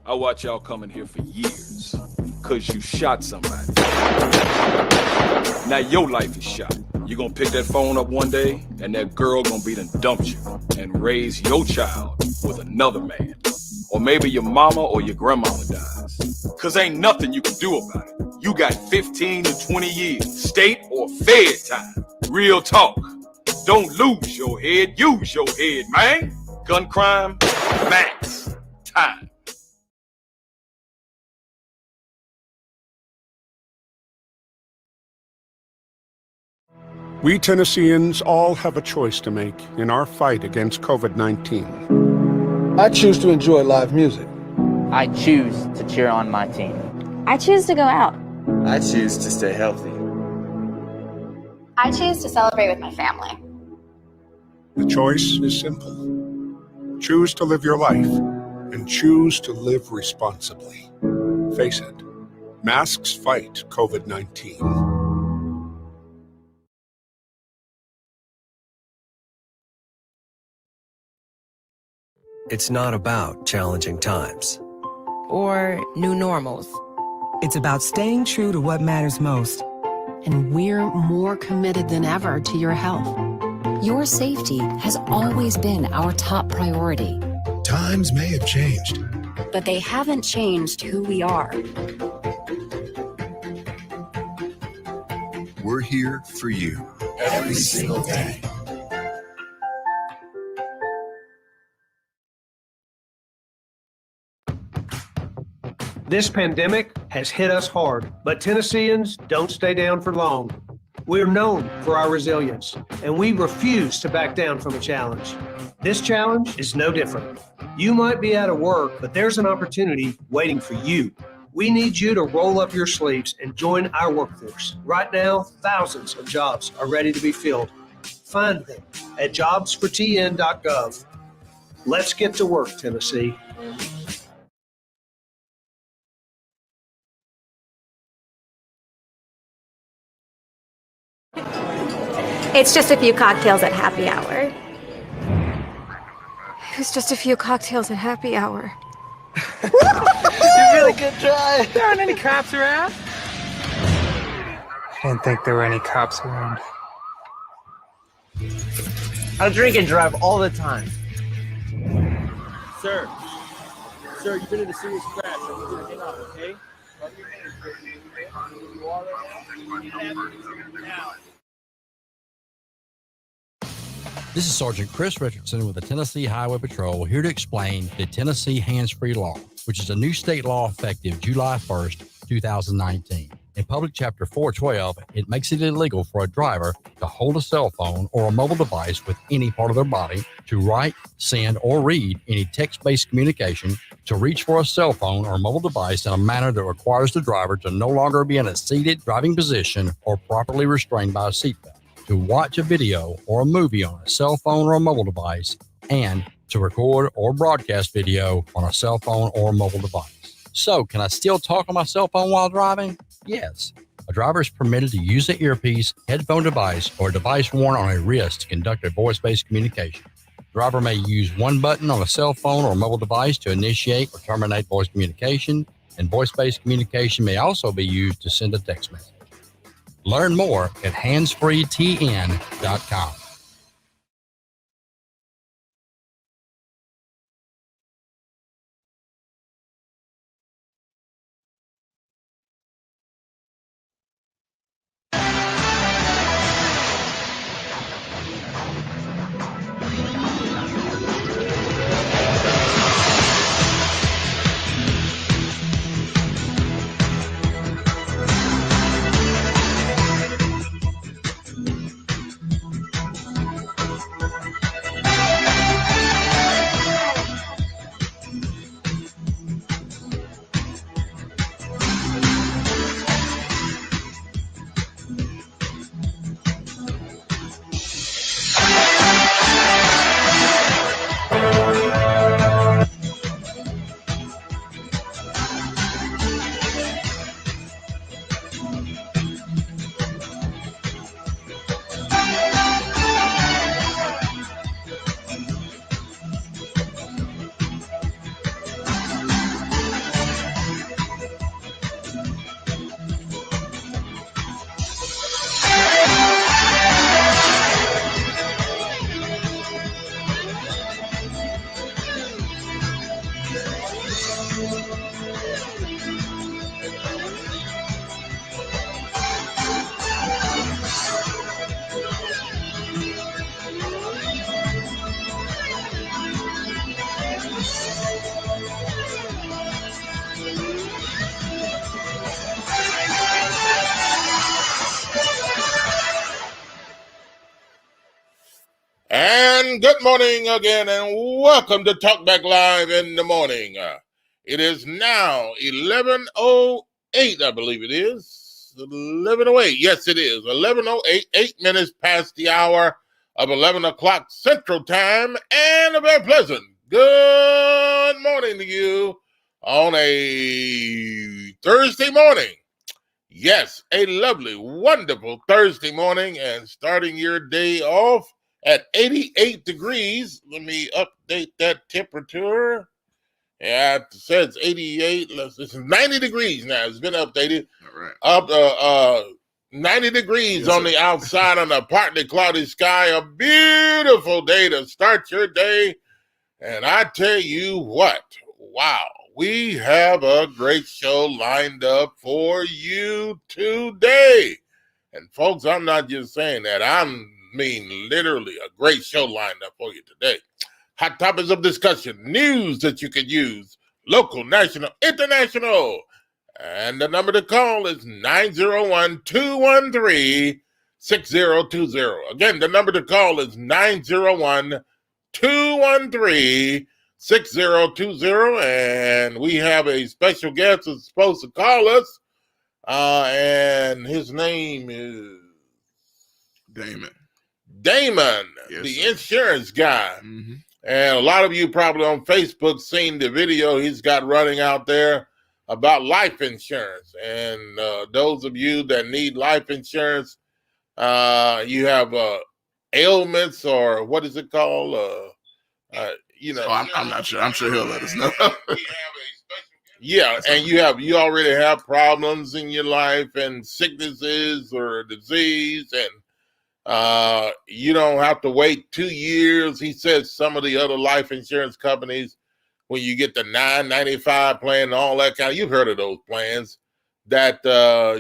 I watch y'all coming here for years, cause you shot somebody. Now your life is shot. You gonna pick that phone up one day, and that girl gonna be done dumped you, and raise your child with another man. Or maybe your mama or your grandmama dies. Cause ain't nothing you can do about it. You got 15 to 20 years, state or fed time. Real talk. Don't lose your head, use your head, man. Gun crime, max time. We Tennesseans all have a choice to make in our fight against COVID-19. I choose to enjoy live music. I choose to cheer on my team. I choose to go out. I choose to stay healthy. I choose to celebrate with my family. The choice is simple. Choose to live your life and choose to live responsibly. Face it, masks fight COVID-19. It's not about challenging times or new normals. It's about staying true to what matters most. And we're more committed than ever to your health. Your safety has always been our top priority. Times may have changed, but they haven't changed who we are. We're here for you every single day. This pandemic has hit us hard, but Tennesseans don't stay down for long. We're known for our resilience, and we refuse to back down from a challenge. This challenge is no different. You might be out of work, but there's an opportunity waiting for you. We need you to roll up your sleeves and join our workforce. Right now, thousands of jobs are ready to be filled. Find them at jobsfortn.gov. Let's get to work, Tennessee. It's just a few cocktails at happy hour. It's just a few cocktails at happy hour. You really good try. There aren't any cops around. I didn't think there were any cops around. I drink and drive all the time. Sir, you've been in a serious crash. I need you to hang on, okay? This is Sergeant Chris Richardson with the Tennessee Highway Patrol, here to explain the Tennessee Hands-Free Law, which is a new state law effective July 1st, 2019. In Public Chapter 412, it makes it illegal for a driver to hold a cell phone or a mobile device with any part of their body, to write, send, or read any text-based communication, to reach for a cell phone or mobile device in a manner that requires the driver to no longer be in a seated driving position or properly restrained by a seatbelt, to watch a video or a movie on a cell phone or a mobile device, and to record or broadcast video on a cell phone or mobile device. So, can I still talk on my cell phone while driving? Yes. A driver is permitted to use an earpiece, headphone device, or a device worn on a wrist to conduct a voice-based communication. The driver may use one button on a cell phone or mobile device to initiate or terminate voice communication, and voice-based communication may also be used to send a text message. Learn more at handsfreetn.com. And good morning again, and welcome to Talk Back Live in the morning. It is now 11:08, I believe it is. 11:08, yes it is. 11:08, 8 minutes past the hour of 11 o'clock Central Time, and a very pleasant good morning to you on a Thursday morning. Yes, a lovely, wonderful Thursday morning, and starting your day off at 88 degrees. Let me update that temperature. Yeah, it says 88. It's 90 degrees now. It's been updated. All right. Up 90 degrees on the outside on a partly cloudy sky. A beautiful day to start your day. And I tell you what, wow, we have a great show lined up for you today. And folks, I'm not just saying that. I mean literally a great show lined up for you today. Hot topics of discussion, news that you could use, local, national, international. And the number to call is 901-213-6020. Again, the number to call is 901-213-6020. And we have a special guest who's supposed to call us. And his name is Damon. Damon, yes, the sir. insurance guy. Mm-hmm. And a lot of you probably on Facebook seen the video he's got running out there about life insurance. And those of you that need life insurance, you have ailments, or what is it called? You know, I'm not sure. I'm sure he'll let us know. Yeah, and you already have problems in your life and sicknesses or disease, and you don't have to wait 2 years. He says some of the other life insurance companies, when you get the $9.95 plan and all that kind of, you've heard of those plans, that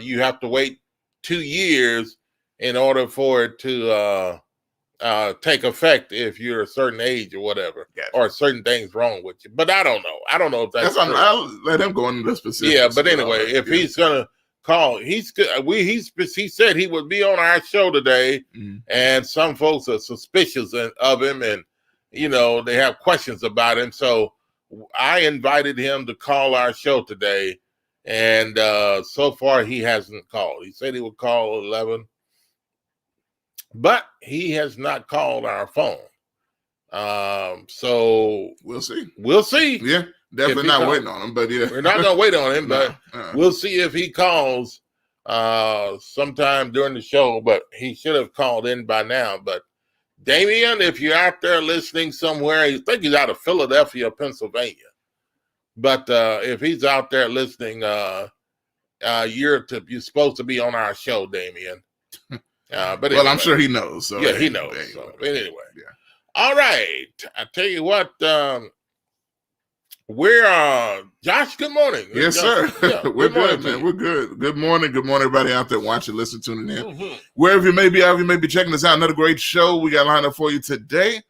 you have to wait 2 years in order for it to take effect if you're a certain age or whatever, or certain things wrong with you. But I don't know. I don't know if that's true. I'll let him go into the specifics. Yeah, but anyway, if he's gonna call, he said he would be on our show today, and some folks are suspicious of him, and you know they have questions about him. So I invited him to call our show today, and so far he hasn't called. He said he would call 11. But he has not called our phone. So we'll see. We'll see. Yeah, definitely not waiting on him, but yeah. We're not going to wait on him, but we'll see if he calls sometime during the show. But he should have called in by now. But Damian, if you're out there listening somewhere, I think he's out of Philadelphia, Pennsylvania. But if he's out there listening, you're supposed to be on our show, Damian. But anyway, I'm sure he knows. So yeah, he knows. So, but anyway, all right. I tell you what, we're Josh. Good morning. Yes, Josh, sir. Yeah, We're good, man. We're good. Good morning. Good morning, everybody out there watching, listening, tuning in. Mm-hmm. Wherever you may be, however you may be checking us out, another great show we got lined up for you today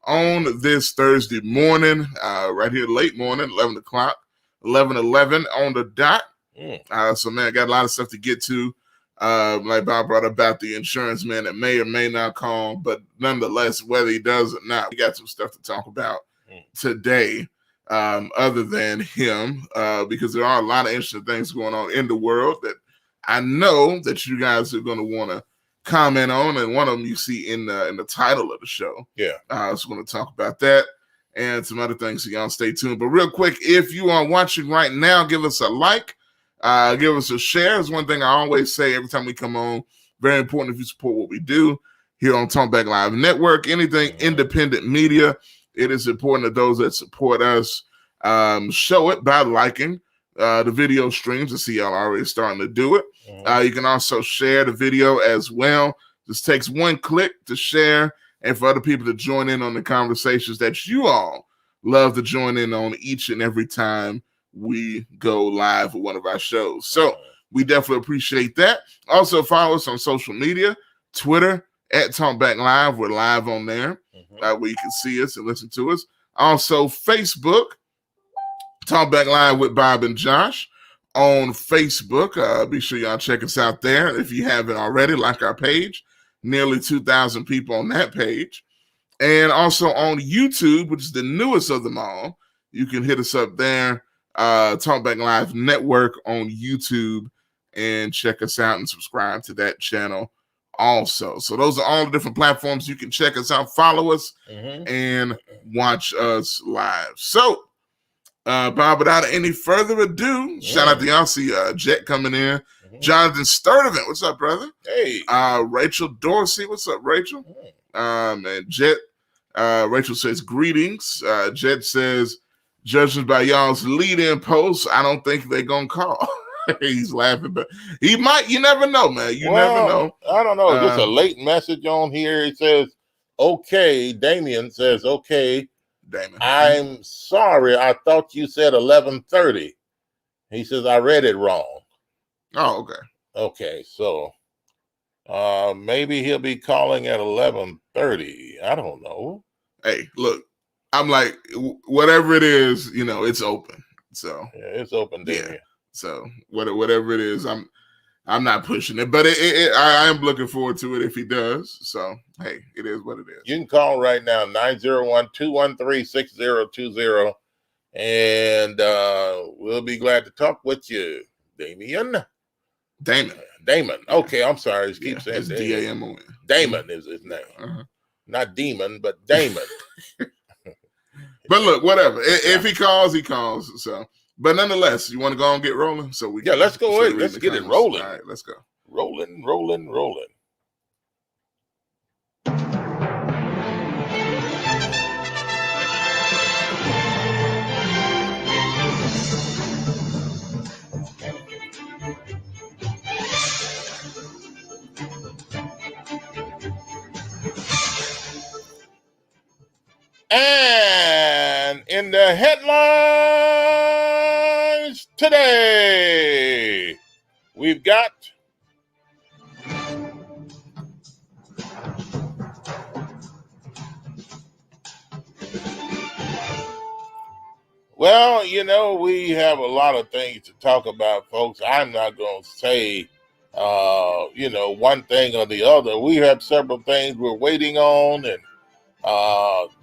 on this Thursday morning, right here, late morning, 11 o'clock, 11:11 on the dot. So, man, I got a lot of stuff to get to. Like Bob brought up about the insurance man that may or may not call, but nonetheless, whether he does or not, we got some stuff to talk about today, other than him, because there are a lot of interesting things going on in the world that I know that you guys are going to want to comment on, and one of them you see in the title of the show. Yeah. So we're going to talk about that and some other things, so y'all stay tuned. But real quick, if you are watching right now, give us a like. Give us a share. It's one thing I always say every time we come on. Very important if you support what we do here on Talkback Live Network. Anything independent media, it is important that those that support us show it by liking the video streams. I see y'all already starting to do it. You can also share the video as well. Just takes one click to share and for other people to join in on the conversations that you all love to join in on each and every time we go live with one of our shows. So we definitely appreciate that. Also follow us on social media, Twitter at TalkBackLive. We're live on there where you can see us and listen to us. Also Facebook, Talkback Live with Bob and Josh on Facebook. Be sure y'all check us out there. If you haven't already, like our page, nearly 2,000 people on that page. And also on YouTube, which is the newest of them all, you can hit us up there, Talkback Live Network on YouTube, and check us out and subscribe to that channel also. So those are all the different platforms you can check us out, follow us, and watch us live. So, Bob, without any further ado, shout out to y'all. See Jet coming in. Jonathan Sturdivant, what's up, brother? Hey. Rachel Dorsey, what's up, Rachel? And Jet, Rachel says, greetings. Jet says, judging by y'all's lead-in posts, I don't think they're going to call. He's laughing, but he might. You never know, man. You never know. I don't know. Just a late message on here. It says, okay. Damien says, okay. Damon. I'm sorry. I thought you said 11:30. He says, I read it wrong. Oh, okay. Okay, so maybe he'll be calling at 11:30. I don't know. Hey, look, I'm like, whatever it is, you know, it's open. So yeah, it's open, Damien. Yeah. So whatever it is, I'm not pushing it, but I am looking forward to it if he does. So hey, it is what it is. You can call right now 901-213-6020, and we'll be glad to talk with you, Damon. Okay, I'm sorry. Just keep saying D-A-M-O-N. Damon is his name. Not demon, but Damon. But look, whatever. If he calls, he calls. So, but nonetheless, you want to go and get rolling? So let's go. Let's get it rolling. All right, let's go. Rolling. And in the headlines today, we've got well, you know, we have a lot of things to talk about, folks. I'm not going to say, you know, one thing or the other. We have several things we're waiting on, and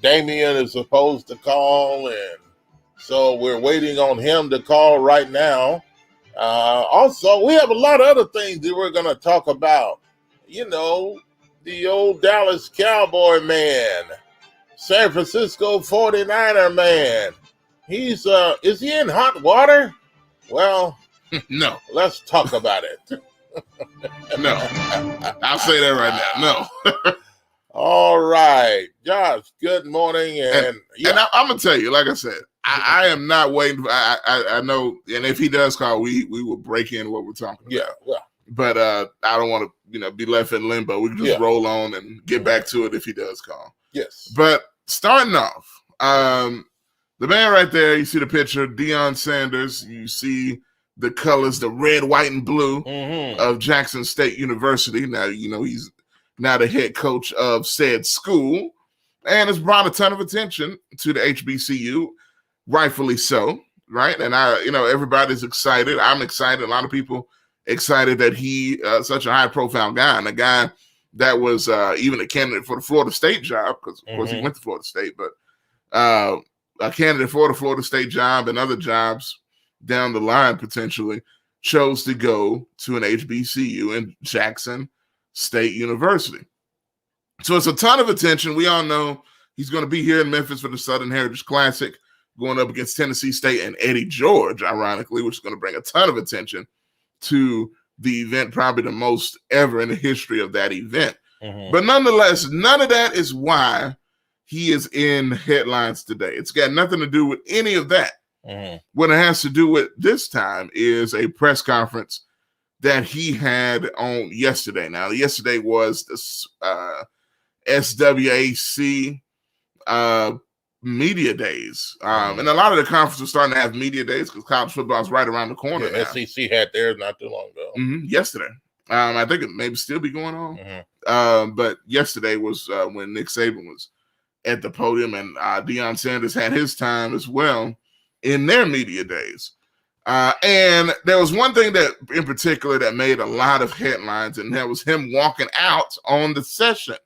Damien is supposed to call, and so we're waiting on him to call right now. Also, we have a lot of other things that we're going to talk about. You know, the old Dallas Cowboy man, San Francisco 49er man. He's is he in hot water? Well, no. Let's talk about it. No. I'll say that right now. No. All right, Josh, good morning. And I'm going to tell you, like I said, I am not waiting. I know, and if he does call, we will break in what we're talking about. Yeah. But I don't want to, be left in limbo. We can just roll on and get back to it if he does call. Yes. But starting off, the man right there, you see the picture, Deion Sanders. You see the colors, the red, white, and blue of Jackson State University. Now, he's now the head coach of said school, and it's brought a ton of attention to the HBCU, rightfully so, right? And everybody's excited. I'm excited. A lot of people excited that he, such a high-profile guy, and a guy that was even a candidate for the Florida State job, because of course he went to Florida State, but a candidate for the Florida State job and other jobs down the line potentially chose to go to an HBCU in Jackson State University. So it's a ton of attention. We all know he's going to be here in Memphis for the Southern Heritage Classic, going up against Tennessee State and Eddie George, ironically, which is going to bring a ton of attention to the event, probably the most ever in the history of that event. But nonetheless, none of that is why he is in headlines today. It's got nothing to do with any of that. What it has to do with this time is a press conference that he had on yesterday. Now, yesterday was the SWAC media days. And a lot of the conferences are starting to have media days because college football is right around the corner. Yeah, SEC had theirs not too long ago. Yesterday. I think it may still be going on. But yesterday was when Nick Saban was at the podium, and Deion Sanders had his time as well in their media days. And there was one thing that in particular that made a lot of headlines, and that was him walking out on the session.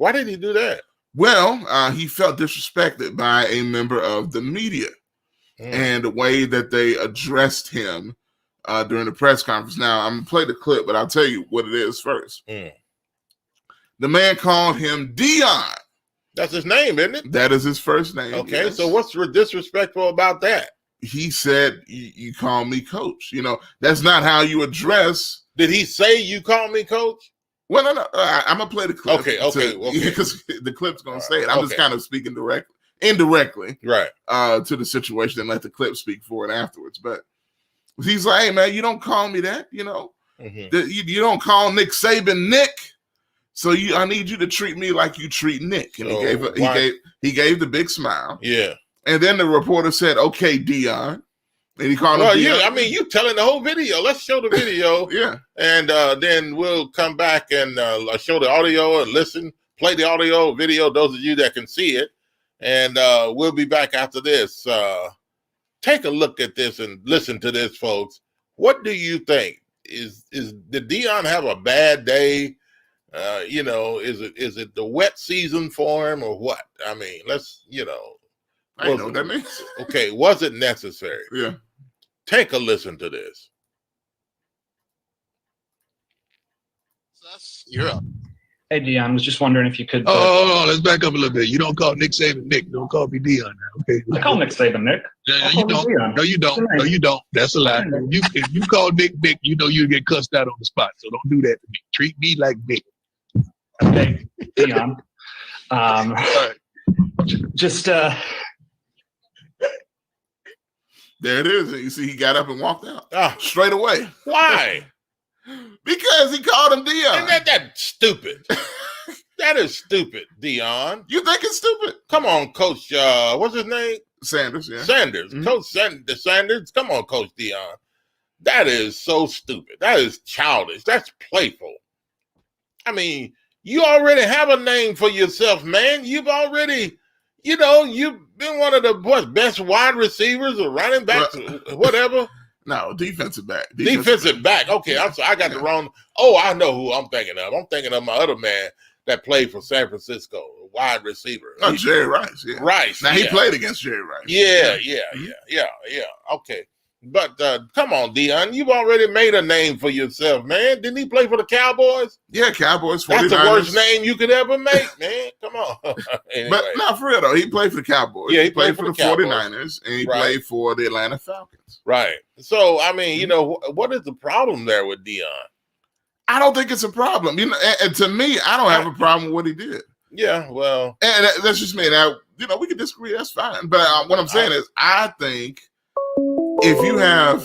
Why did he do that? Well, he felt disrespected by a member of the media and the way that they addressed him during the press conference. Now, I'm going to play the clip, but I'll tell you what it is first. The man called him Deion. That's his name, isn't it? That is his first name. Okay, yes. so what's disrespectful about that? He said, you call me coach. That's not how you address. Did he say you call me coach? Well, no. I'm going to play the clip. Okay. Because the clip's going to say it. I'm just kind of speaking indirectly, right, to the situation and let the clip speak for it afterwards. But he's like, hey, man, you don't call me that, you don't call Nick Saban Nick. So I need you to treat me like you treat Nick. And he gave the big smile. Yeah. And then the reporter said, okay, Deion. And he called him Deion. Yeah, I mean, you telling the whole video. Let's show the video. Yeah. And then we'll come back and show the audio and play the audio video, those of you that can see it. And we'll be back after this. Take a look at this and listen to this, folks. What do you think? Did Deion have a bad day? Is it the wet season for him or what? I mean, I know what that means. Okay, was it necessary? Yeah. Take a listen to this. You're up. Hey, Deion, was just wondering if you could... Oh, let's back up a little bit. You don't call Nick Saban Nick. Don't call me Deion now, okay? I call Nick Saban Nick. You don't. No, you don't. No, you don't. That's a lie. If you call Nick Nick, you get cussed out on the spot. So don't do that to me. Treat me like Nick. Okay, Deion. Right. Just there it is. You see, he got up and walked out straight away. Why? Because he called him Deion. Isn't that stupid? That is stupid, Deion. You think it's stupid? Come on, Coach. What's his name? Sanders. Yeah. Sanders. Mm-hmm. Coach Sanders. Come on, Coach Deion. That is so stupid. That is childish. That's playful. I mean, you already have a name for yourself, man. You've already, you've been one of the best wide receivers or running backs, whatever. No, defensive back. Defensive back. Okay, I'm sorry. I got the wrong. Oh, I know who I'm thinking of. I'm thinking of my other man that played for San Francisco, wide receiver. Oh, Jerry Rice. Yeah. Rice. Now, he played against Jerry Rice. Yeah. Okay. But come on, Deion. You've already made a name for yourself, man. Didn't he play for the Cowboys? Yeah, Cowboys. 49ers. That's the worst name you could ever make, man. Come on. Anyway. But not for real, though. He played for the Cowboys. Yeah, he played for the 49ers, and he played for the Atlanta Falcons. Right. So, I mean, what is the problem there with Deion? I don't think it's a problem. And to me, I don't have a problem with what he did. Yeah, well. And that's just me. Now, we can disagree. That's fine. But what I'm saying is, I think if you have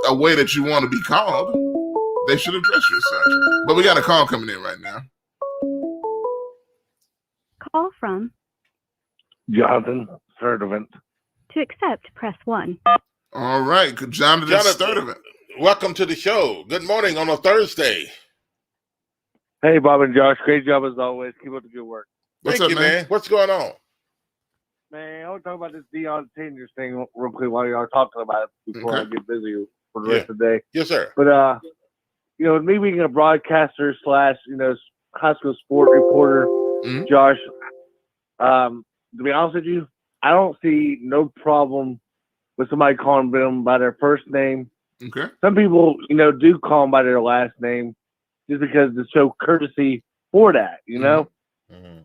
a way that you want to be called, they should address you as such. But we got a call coming in right now. Call from Jonathan Sturdivant. To accept, press 1. All right, Jonathan Sturdivant. Welcome to the show. Good morning on a Thursday. Hey, Bob and Josh. Great job as always. Keep up the good work. Thank you, man. What's going on? Man, I want to talk about this Deion Sanders thing real quick while you are talking about it before I get busy for the rest of the day. Yes, sir. But, me being a broadcaster / high school sport reporter, Josh, to be honest with you, I don't see no problem with somebody calling them by their first name. Okay. Some people, do call them by their last name just because to show courtesy for that, Mm-hmm.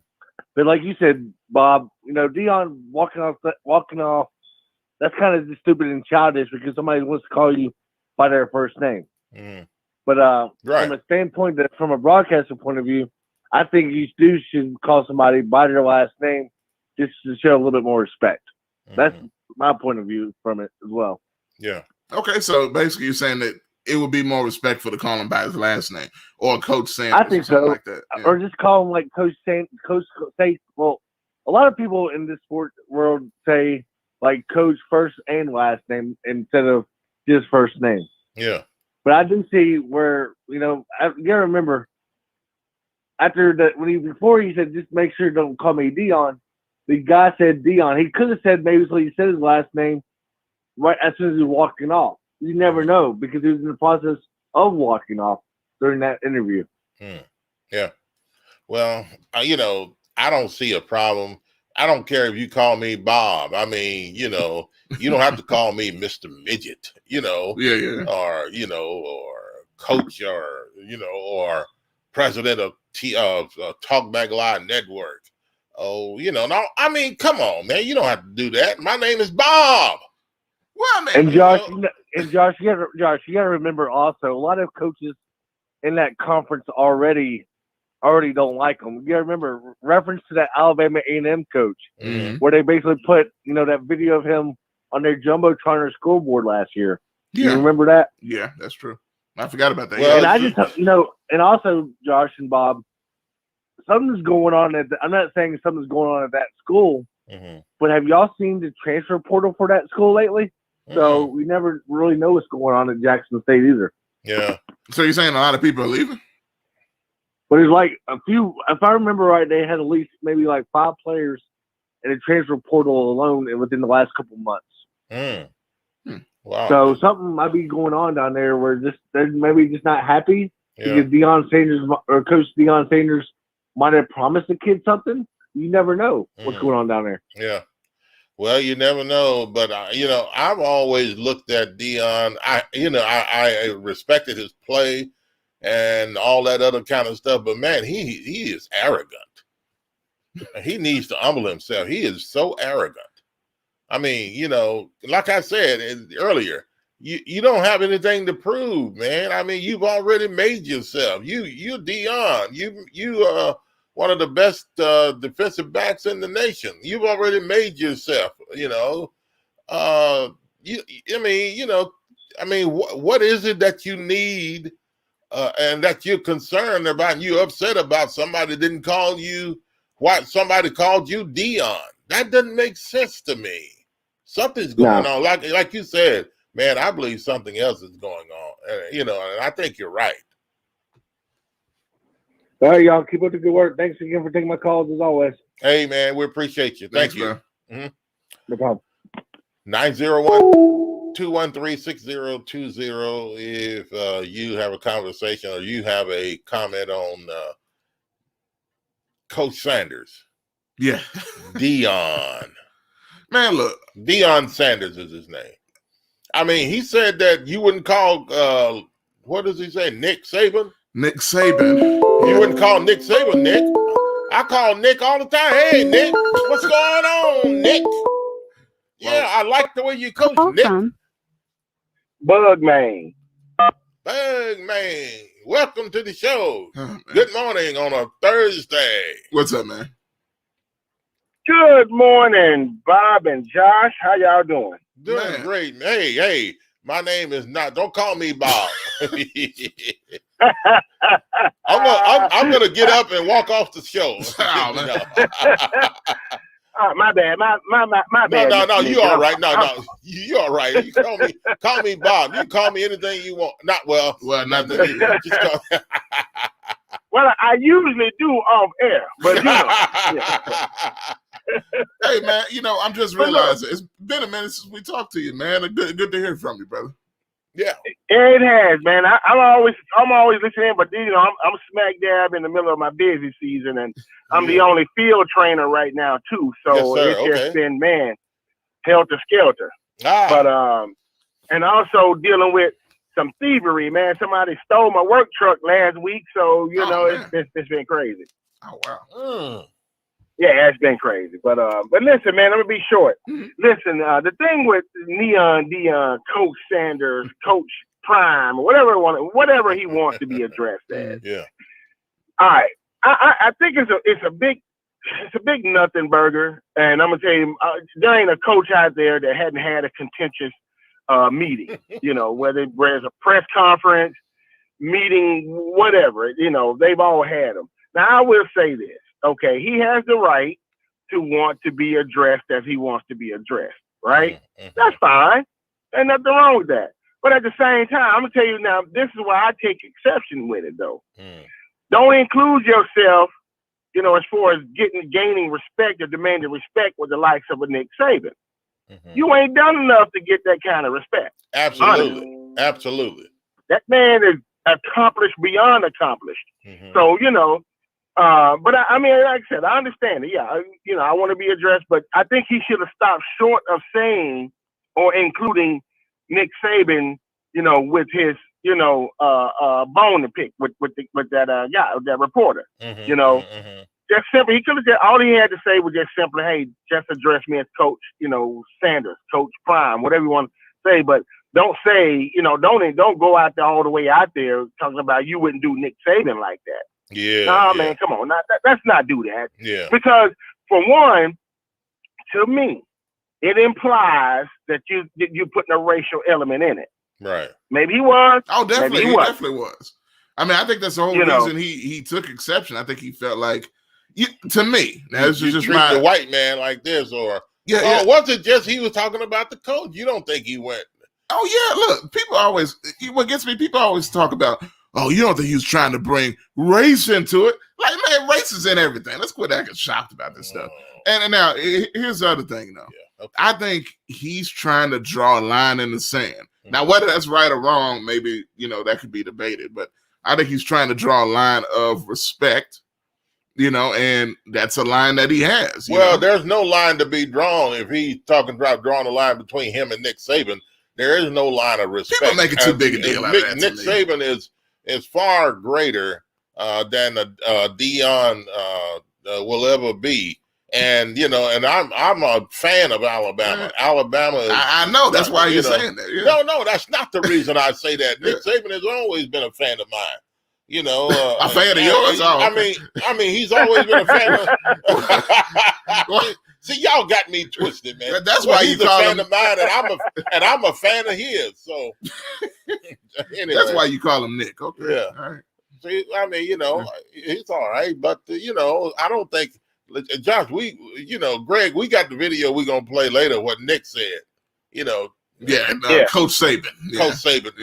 But like you said, Bob, Deion walking off, that's kind of stupid and childish because somebody wants to call you by their first name. Mm-hmm. But from a standpoint from a broadcaster point of view, I think you should call somebody by their last name just to show a little bit more respect. Mm-hmm. That's my point of view from it as well. Yeah. Okay, so basically you're saying that it would be more respectful to call him by his last name or Coach Sanders. I think or something so. Like that. Yeah. Or just call him like Coach Sanders. Well, a lot of people in this sport world say like Coach first and last name instead of just first name. Yeah. But I do see where, you gotta remember after that before he said just make sure don't call me Deion, the guy said Deion. He could have said maybe so he said his last name right as soon as he was walking off. You never know because he was in the process of walking off during that interview. Yeah. Well, I don't see a problem. I don't care if you call me Bob. I mean, you don't have to call me Mr. Midget, or, or coach, or, or president of Talkback Live Network. Oh, no, I mean, come on, man. You don't have to do that. My name is Bob. Well, man. And Josh, Josh, you gotta remember also, a lot of coaches in that conference already don't like him. You gotta remember reference to that Alabama A&M coach, where they basically put that video of him on their jumbotron or scoreboard last year. Yeah. You remember that? Yeah, that's true. I forgot about that. Well, and I just and also Josh and Bob, something's going on I'm not saying something's going on at that school, but have y'all seen the transfer portal for that school lately? So we never really know what's going on at Jackson State either. Yeah. So you're saying a lot of people are leaving? But it's like a few, if I remember right, they had at least maybe like 5 players in the transfer portal alone within the last couple months. Wow. So something might be going on down there where they're maybe just not happy because Deion Sanders or Coach Deion Sanders might have promised the kid something. You never know what's going on down there. Yeah. Well, you never know, but I've always looked at Deion. I respected his play and all that other kind of stuff, but man, he is arrogant. He needs to humble himself. He is so arrogant. I mean, like I said earlier, you don't have anything to prove, man. I mean, you've already made yourself. You Deion. You one of the best defensive backs in the nation. You've already made yourself. What is it that you need and that you're concerned about and you're upset about? Somebody didn't call you. Why somebody called you Deion? That doesn't make sense to me. Something's going on. Like you said, man, I believe something else is going on. And I think you're right. All right, y'all. Keep up the good work. Thanks again for taking my calls as always. Hey, man, we appreciate you. Thank you. No problem. 901-213-6020 if you have a conversation or you have a comment on Coach Sanders. Yeah. Deion. Man, look. Deion Sanders is his name. I mean, he said that you wouldn't call, what does he say, Nick Saban? Nick Saban. You wouldn't call Nick Saban Nick. I call Nick all the time. Hey, Nick, what's going on, Nick? Yeah, I like the way you coach, Nick. Bugman. Bugman. Welcome to the show. Good morning on a Thursday. What's up, man? Good morning, Bob and Josh. How y'all doing? Doing great. Hey, my name is don't call me Bob. I'm gonna get up and walk off the show. My bad. My bad. No. You all right? No. You all right? You call me Bob. You can call me anything you want. Not not that. Just call. Well, I usually do off air, but Hey, man, I'm just realizing it's been a minute since we talked to you, man. Good to hear from you, brother. Yeah, it has, man. I'm always listening, but I'm smack dab in the middle of my busy season, and I'm the only field trainer right now too. So yes, it's just been helter skelter. But and also dealing with some thievery, man. Somebody stole my work truck last week, so it's been crazy. Oh wow. Yeah, it's been crazy. But listen, man, I'm gonna be short. Listen, the thing with Deion, Coach Sanders, Coach Prime, whatever he wants to be addressed as. Yeah. All right. I think it's a big nothing burger, and I'm gonna tell you, there ain't a coach out there that hadn't had a contentious meeting. Whether it's a press conference, meeting, whatever. They've all had them. Now I will say this. Okay, he has the right to want to be addressed as he wants to be addressed, right? That's fine. Ain't nothing wrong with that. But at the same time, I'm going to tell you now, this is why I take exception with it, though. Don't include yourself, as far as gaining respect or demanding respect with the likes of a Nick Saban. You ain't done enough to get that kind of respect. Absolutely. Honestly. Absolutely. That man is accomplished beyond accomplished. So, But I mean, like I said, I understand it. Yeah, I want to be addressed, but I think he should have stopped short of saying or including Nick Saban, with his, bone to pick with that guy, that reporter. Just simply, he could have. All he had to say was just simply, "Hey, just address me as Coach, Sanders, Coach Prime, whatever you want to say." But don't say, don't go out there all the way out there talking about you wouldn't do Nick Saban like that. Yeah. Nah, man, come on. Let's not do that. Yeah. Because for one, to me, it implies that you putting a racial element in it. Right. Maybe he was. Oh, definitely. Maybe He wasn't. definitely was. I mean, I think that's the whole reason he took exception. I think he felt like, to me, now this is just treat the white man like this, or was it just he was talking about the coach? You don't think he went? Oh yeah, look, what gets me, people always talk about, oh, you don't think he was trying to bring race into it? Like, man, race is in everything. Let's quit acting shocked about this stuff. And now, here's the other thing, though. Yeah, okay. I think he's trying to draw a line in the sand. Now, whether that's right or wrong, maybe, that could be debated. But I think he's trying to draw a line of respect, and that's a line that he has. Well, there's no line to be drawn if he's talking about drawing a line between him and Nick Saban. There is no line of respect. People make it too big a deal out of that. Nick Saban is far greater than Deion will ever be. And and I'm a fan of Alabama. Alabama is, I know that's why you're saying that. Yeah. No, that's not the reason I say that. Nick Saban has always been a fan of mine. A fan of yours. I mean, he's always been a fan of. See, y'all got me twisted, man. That's why he's a fan of mine, and I'm a fan of his. So anyway. That's why you call him Nick. Okay. Yeah. All right. See, I mean, it's all right, but I don't think. Josh, Greg, we got the video we're gonna play later. What Nick said, Coach Saban, Coach Saban,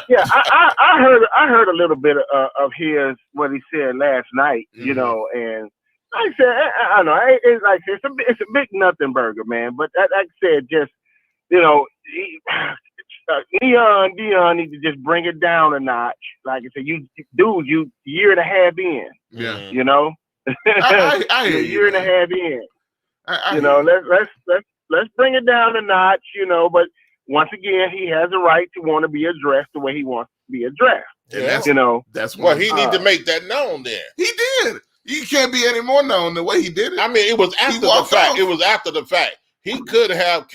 yeah. I heard a little bit of his what he said last night, and like I said, I don't know, it's like it's a big nothing burger, man. But like I said, just Deion need to just bring it down a notch. Like I said, you year and a half in, I hear you, year and a half in. Let's bring it down a notch, but once again, he has a right to want to be addressed the way he wants to be addressed. Yeah. That's well, he need to make that known then. He did. You can't be any more known the way he did it. I mean, it was after the fact. It was after the fact. He could have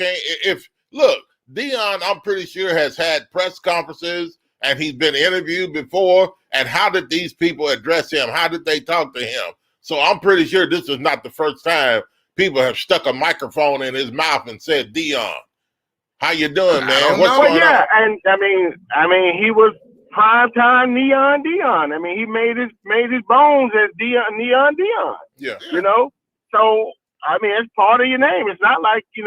look, Deion, I'm pretty sure has had press conferences and he's been interviewed before. And how did these people address him? How did they talk to him? So I'm pretty sure this is not the first time people have stuck a microphone in his mouth and said, "Deion, how you doing, man? What's going on?" And I mean, he was primetime Deion. I mean, he made his bones as Deion. Yeah. So I mean, it's part of your name. It's not like he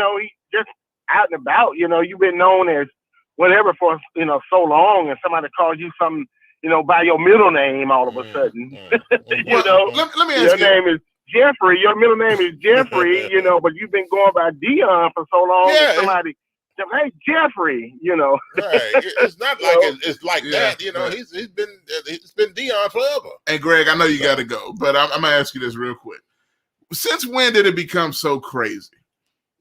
just out and about. You've been known as whatever for so long, and somebody calls you something. By your middle name all of a sudden. Let me ask your name is Jeffrey. Your middle name is Jeffrey, but you've been going by Deion for so long. Yeah, somebody, hey, Jeffrey, Right. It's not like it's like that. It's been Deion forever. Hey, Greg, I know you got to go, but I'm going to ask you this real quick. Since when did it become so crazy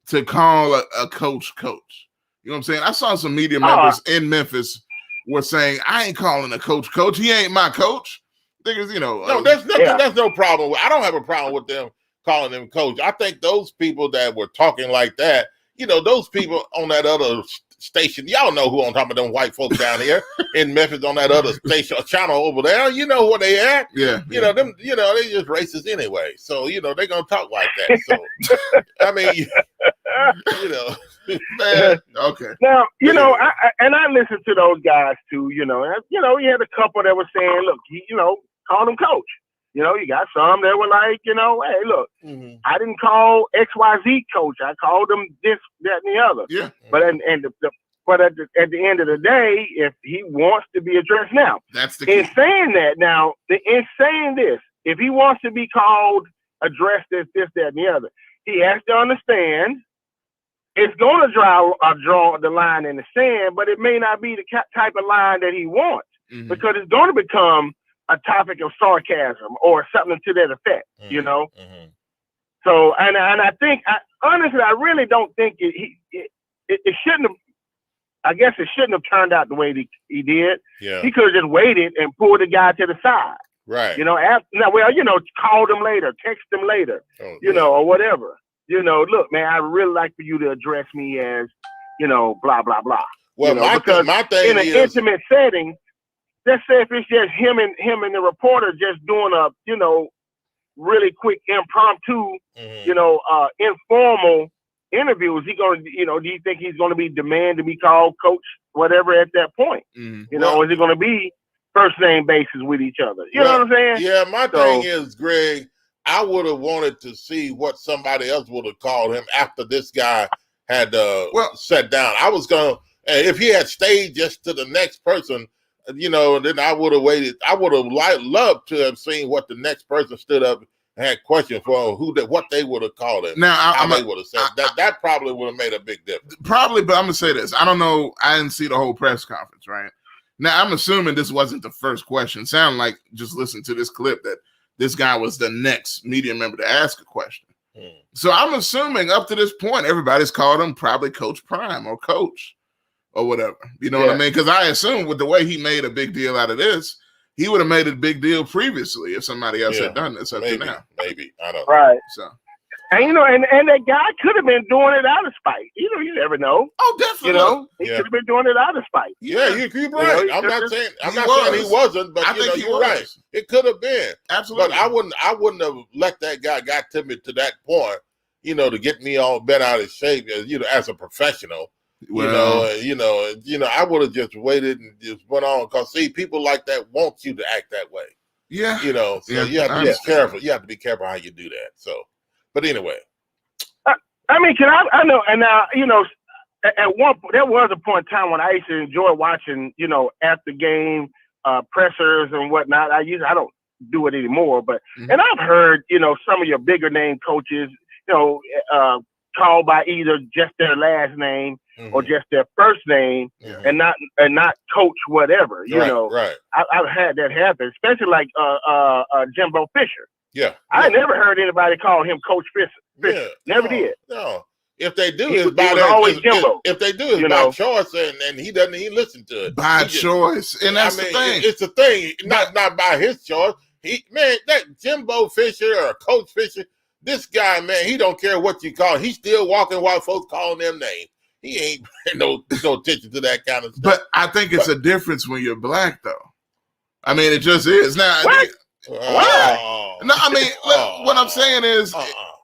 to call a coach? You know what I'm saying? I saw some media members in Memphis were saying, I ain't calling a coach. He ain't my coach. There's no, there's nothing. There's no problem. I don't have a problem with them calling him coach. I think those people that were talking like that, those people on that other station, y'all know who I'm talking about, them white folks down here in Memphis on that other station channel over there. You know where they at? Yeah. Them. They just racist anyway. So they're gonna talk like that. So I mean, Man, okay. Now, I listened to those guys too, you had a couple that were saying, look, call him coach. You got some that were like, hey, look, I didn't call XYZ coach. I called him this, that, and the other. Yeah. But at the end of the day, if he wants to be addressed now, that's the key. In saying this, if he wants to be called, addressed this, that, and the other, he has to understand it's going to draw the line in the sand, but it may not be the type of line that he wants because it's going to become a topic of sarcasm or something to that effect, you know. So, and I think, honestly, I really don't think it shouldn't have. I guess it shouldn't have turned out the way he did. Yeah. He could have just waited and pulled the guy to the side. Right. You know, called him later, text him later, or whatever. Look, man, I really like for you to address me as, blah, blah, blah. Well, my thing in an intimate setting, let's say if it's just him and the reporter just doing a, really quick impromptu, informal interview, is he going to, do you think he's going to be demanding to be called coach, whatever at that point? Or is it going to be first name basis with each other? You know what I'm saying? Yeah, my thing is, Greg, I would have wanted to see what somebody else would have called him after this guy had sat down. I was going to, if he had stayed just to the next person, then I would have waited. I would have loved to have seen what the next person stood up and had questions for what they would have called him. Now, they would have said that probably would have made a big difference. Probably, but I'm gonna say this. I don't know. I didn't see the whole press conference, right? Now, I'm assuming this wasn't the first question. Sound like, just listen to this clip, that this guy was the next media member to ask a question. So I'm assuming up to this point, everybody's called him probably Coach Prime or Coach or whatever. You know what I mean? Because I assume with the way he made a big deal out of this, he would have made a big deal previously if somebody else had done this up to now. Maybe. I don't know. Right. So. And and that guy could have been doing it out of spite. You never know. Oh, definitely. He could have been doing it out of spite. Yeah, you're right. I'm not saying he wasn't, but I think you're right. It could have been. Absolutely. But I wouldn't have let that guy got to me to that point, to get me all bent out of shape as a professional. Well, I would have just waited and just went on, because people like that want you to act that way. Yeah. So you have to be careful. You have to be careful how you do that. So, but anyway. I mean, I know, and now, at one point, there was a point in time when I used to enjoy watching, after game pressers and whatnot. I don't do it anymore, but, and I've heard, some of your bigger name coaches, called by either just their last name or just their first name, and not coach whatever. Right. I've had that happen, especially like Jimbo Fisher. Yeah. I never heard anybody call him Coach Fisher. Yeah. Never did. No. If they do, If they do, it's by choice, and he doesn't even listen to it. By choice. And that's the thing. It's the thing, not by his choice. That Jimbo Fisher or Coach Fisher, this guy, man, he don't care what you call him. He's still walking while folks calling them names. He ain't paying no attention to that kind of stuff. But I think it's a difference when you're black, though. I mean, it just is. Now, what? No, I mean, what I'm saying is,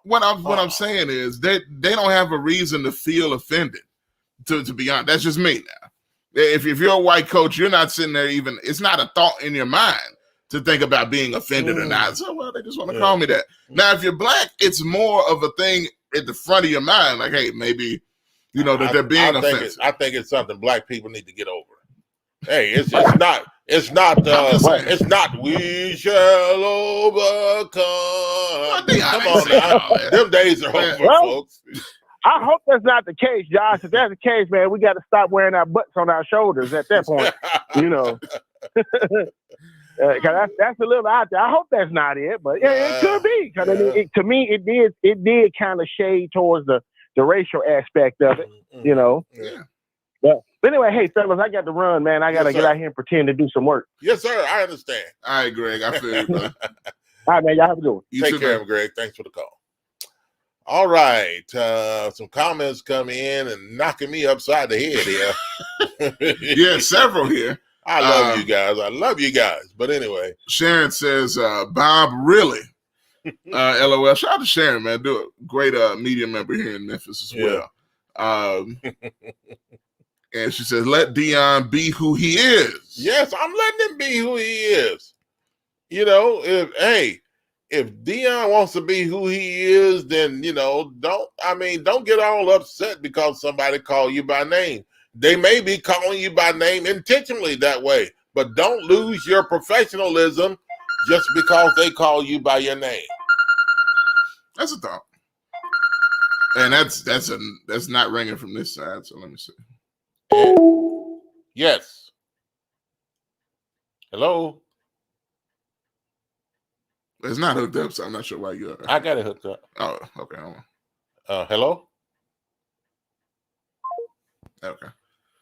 what I'm saying is they don't have a reason to feel offended. To be honest, that's just me now. If you're a white coach, you're not sitting there even. It's not a thought in your mind to think about being offended or not. So, well, they just want to call me that. Now, if you're black, it's more of a thing at the front of your mind, like, hey, maybe, that they're being offensive. I think it's something black people need to get over. Hey, it's not. We shall overcome. Come on now. Them days are over, folks. I hope that's not the case, Josh. If that's the case, man, we got to stop wearing our butts on our shoulders at that point. Cause that's a little out there. I hope that's not it, but it could be. Cause I mean, to me, it did kind of shade towards the racial aspect of it, Yeah. But anyway, hey fellas, I got to run, man. I got to get out here and pretend to do some work. Yes, sir. I understand. All right, Greg. I feel you, brother. All right, man. Y'all have a good one. Take care of him, Greg. Thanks for the call. All right. Some comments come in and knocking me upside the head here. Yeah, several here. I love you guys. I love you guys. But anyway. Sharon says, Bob, really? LOL. Shout out to Sharon, man. Do a great media member here in Memphis as well. And she says, let Deion be who he is. Yes, I'm letting him be who he is. If Deion wants to be who he is, then, don't get all upset because somebody call you by name. They may be calling you by name intentionally that way, but don't lose your professionalism just because they call you by your name. That's a thought. And that's not ringing from this side, so let me see. Yes. Hello. It's not hooked up, so I'm not sure why you. I got it hooked up. Oh, okay. Hello. Okay.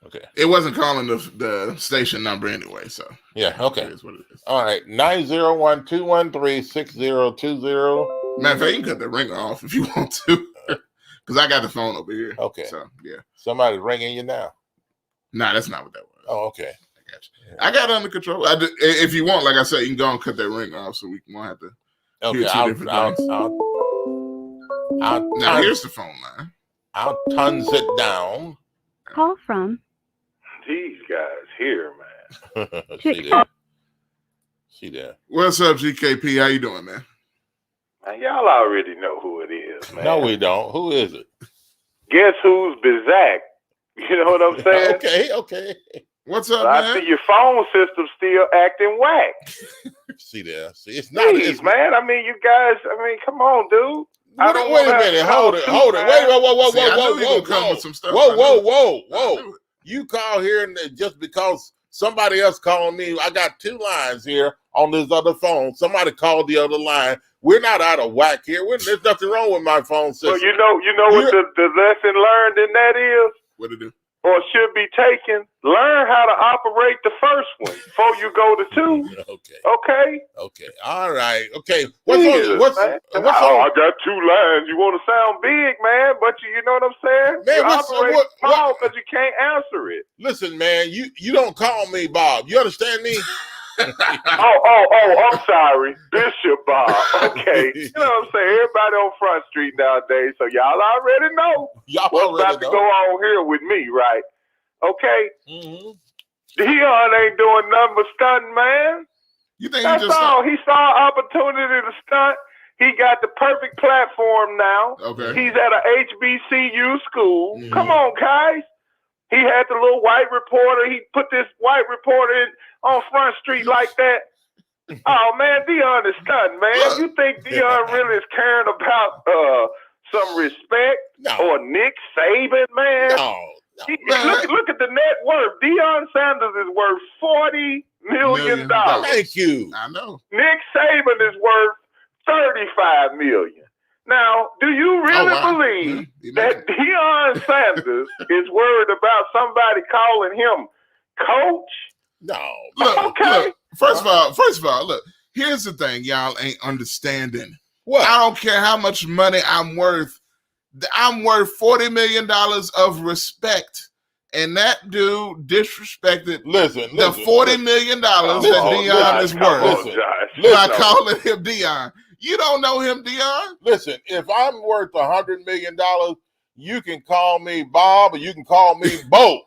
Okay. It wasn't calling the station number anyway, so yeah. Okay. It is what it is. All right. 901-213-6020. Matter of fact, you can cut the ringer off if you want to, because I got the phone over here. Okay. So yeah. Somebody's ringing you now. Nah, that's not what that was. Oh, okay. I got it under control. If you want, like I said, you can go and cut that ring off, so we won't have to. Okay. hear two different things. Now here's the phone line. I'll tons it down. Call from. These guys here, man. See there. What's up, GKP? How you doing, man? Now, y'all already know who it is, man. No, we don't. Who is it? Guess who's Bizak? You know what I'm saying? Okay. What's up, I man? see your phone system still acting whack. See there. See, it's not. Please, man. I mean, you guys. I mean, come on, dude. Wait a minute. Hold it. Whoa. You call here and just because somebody else called me, I got two lines here on this other phone. Somebody called the other line. We're not out of whack here. There's nothing wrong with my phone system. Well, you know what the lesson learned in that is? What it do? Or should be taken. Learn how to operate the first one before you go to two. Okay. All right. Okay. What's on? I got two lines. You want to sound big, man, but you know what I'm saying? Man, you operate small because you can't answer it. Listen, man, you don't call me Bob. You understand me? I'm sorry. Bishop Bob. Okay. You know what I'm saying? Everybody on Front Street nowadays, so y'all already know what's about to go on here with me, right? Okay? Mm-hmm. Deion ain't doing nothing but stunting, man. You think That's all. He saw an opportunity to stunt. He got the perfect platform now. Okay. He's at a HBCU school. Mm-hmm. Come on, guys. He had the little white reporter. He put this white reporter in on Front Street like that. Oh, man, Deion is stunting, man. You think Deion really is caring about some respect? No. Or Nick Saban, man? No. Look at the net worth. Deion Sanders is worth $40 million. Thank you. I know. Nick Saban is worth $35 million. Now, do you really believe that Deion Sanders is worried about somebody calling him coach? No. Look, first of all, look, here's the thing y'all ain't understanding. What? I don't care how much money I'm worth. I'm worth $40 million of respect. And that dude disrespected the $40 million that Deion is worth by calling him Deion. You don't know him, Deion. Listen, if I'm worth $100 million, you can call me Bob or you can call me Bo.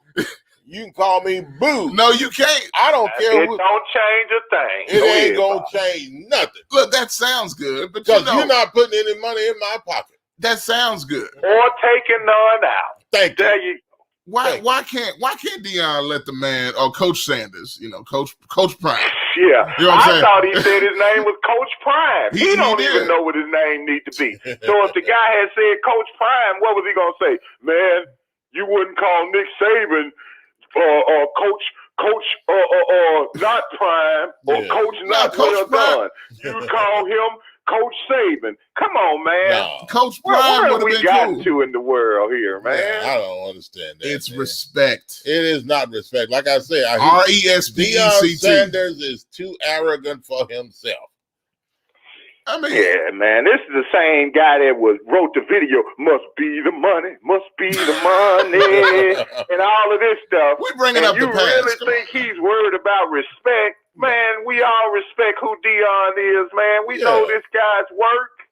You can call me Boo. No, you can't. I don't care. It don't change a thing. It ain't going to change nothing. Look, that sounds good. But because you're not putting any money in my pocket. That sounds good. Or taking none out. Thank you. There you go. Why can't Deion let the man or Coach Sanders, Coach Prime? Yeah, you know what I'm saying? I thought he said his name was Coach Prime. He don't even know what his name needs to be. So if the guy had said Coach Prime, what was he gonna say? Man, you wouldn't call Nick Saban or Coach not Prime or Coach not well done. You call him Coach Saban. Come on, man. No. Coach Prime would have been cool. To in the world here, man. I don't understand that. It's respect. It is not respect. Like I said, RESPECT. Deion Sanders is too arrogant for himself. I mean, yeah, man. This is the same guy that wrote the video. Must be the money. Must be the money, and all of this stuff. We bringing up the past. You really think he's worried about respect? Man, we all respect who Deion is, man. We know this guy's work.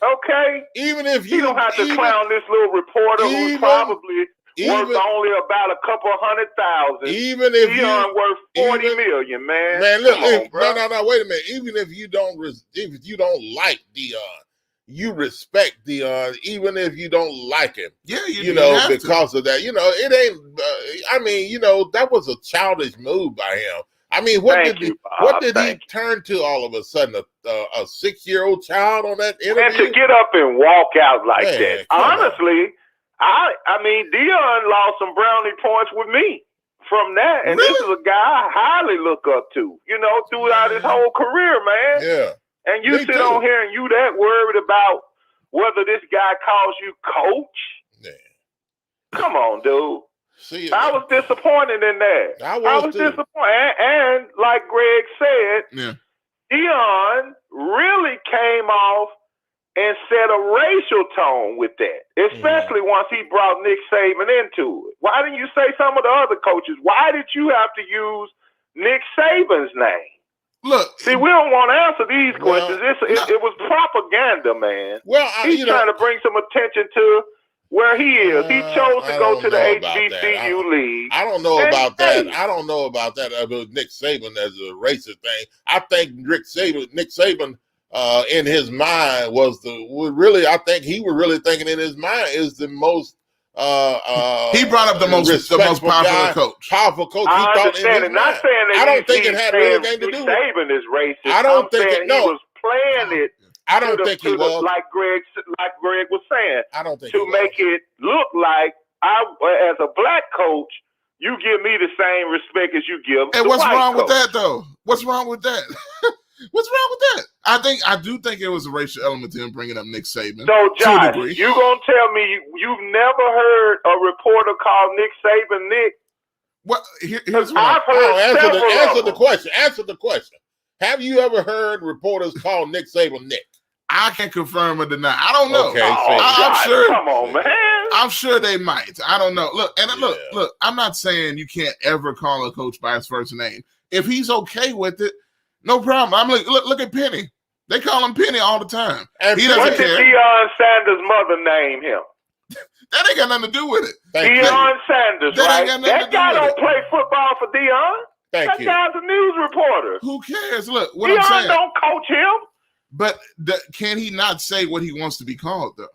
Okay? Even if you don't have to clown this little reporter who's probably worth only about a couple $100,000. Even if Deion worth $40 million, man. Man, look, no, wait a minute. Even if you don't like Deion, you respect Deion, even if you don't like him. Yeah, because of that. It ain't. That was a childish move by him. I mean, what did he turn to all of a sudden? A 6-year-old child on that interview? And to get up and walk out like that. Honestly, I mean, Deion lost some brownie points with me from that. And this is a guy I highly look up to, throughout his whole career, man. Yeah. And you sit on here and you that worried about whether this guy calls you coach? Yeah. Come on, dude. See, I was disappointed in that. I was disappointed. And like Greg said, Deion really came off and set a racial tone with that, especially once he brought Nick Saban into it. Why didn't you say some of the other coaches? Why did you have to use Nick Saban's name? Look, see, we don't want to answer these questions. It was propaganda, man. Well, he's trying to bring some attention to where he is. He chose to go to the HBCU league. I don't know about that. I don't know about that. About Nick Saban as a racist thing. I think Nick Saban, in his mind I think he was really thinking in his mind is the most. He brought up the most popular coach. Powerful coach. I understand it. Not saying that I don't think it had anything to do with Saban is racist. I don't think he was playing it. I don't think he was. Like Greg was saying. I don't think to make it look like as a black coach, you give me the same respect as you give. And what's wrong coach. with that though? What's wrong with that? What's wrong with that? I do think it was a racial element to him bringing up Nick Saban. So, Josh, you gonna tell me you've never heard a reporter call Nick Saban Nick? What? Here's what I've heard answer the question. Answer the question. Have you ever heard reporters call Nick Saban Nick? I can confirm or deny. I don't know. Okay, I'm sure. Come on, man. I'm sure they might. I don't know. Look. I'm not saying you can't ever call a coach by his first name. If he's okay with it, no problem. I'm like, look at Penny. They call him Penny all the time. And he doesn't what care. Did Deion Sanders' mother name him? That ain't got nothing to do with it. Deion Sanders, right? That guy don't play football for Deion. That guy's a news reporter. Who cares? Look, what Deion I'm saying. Don't coach him. But can he not say what he wants to be called, though?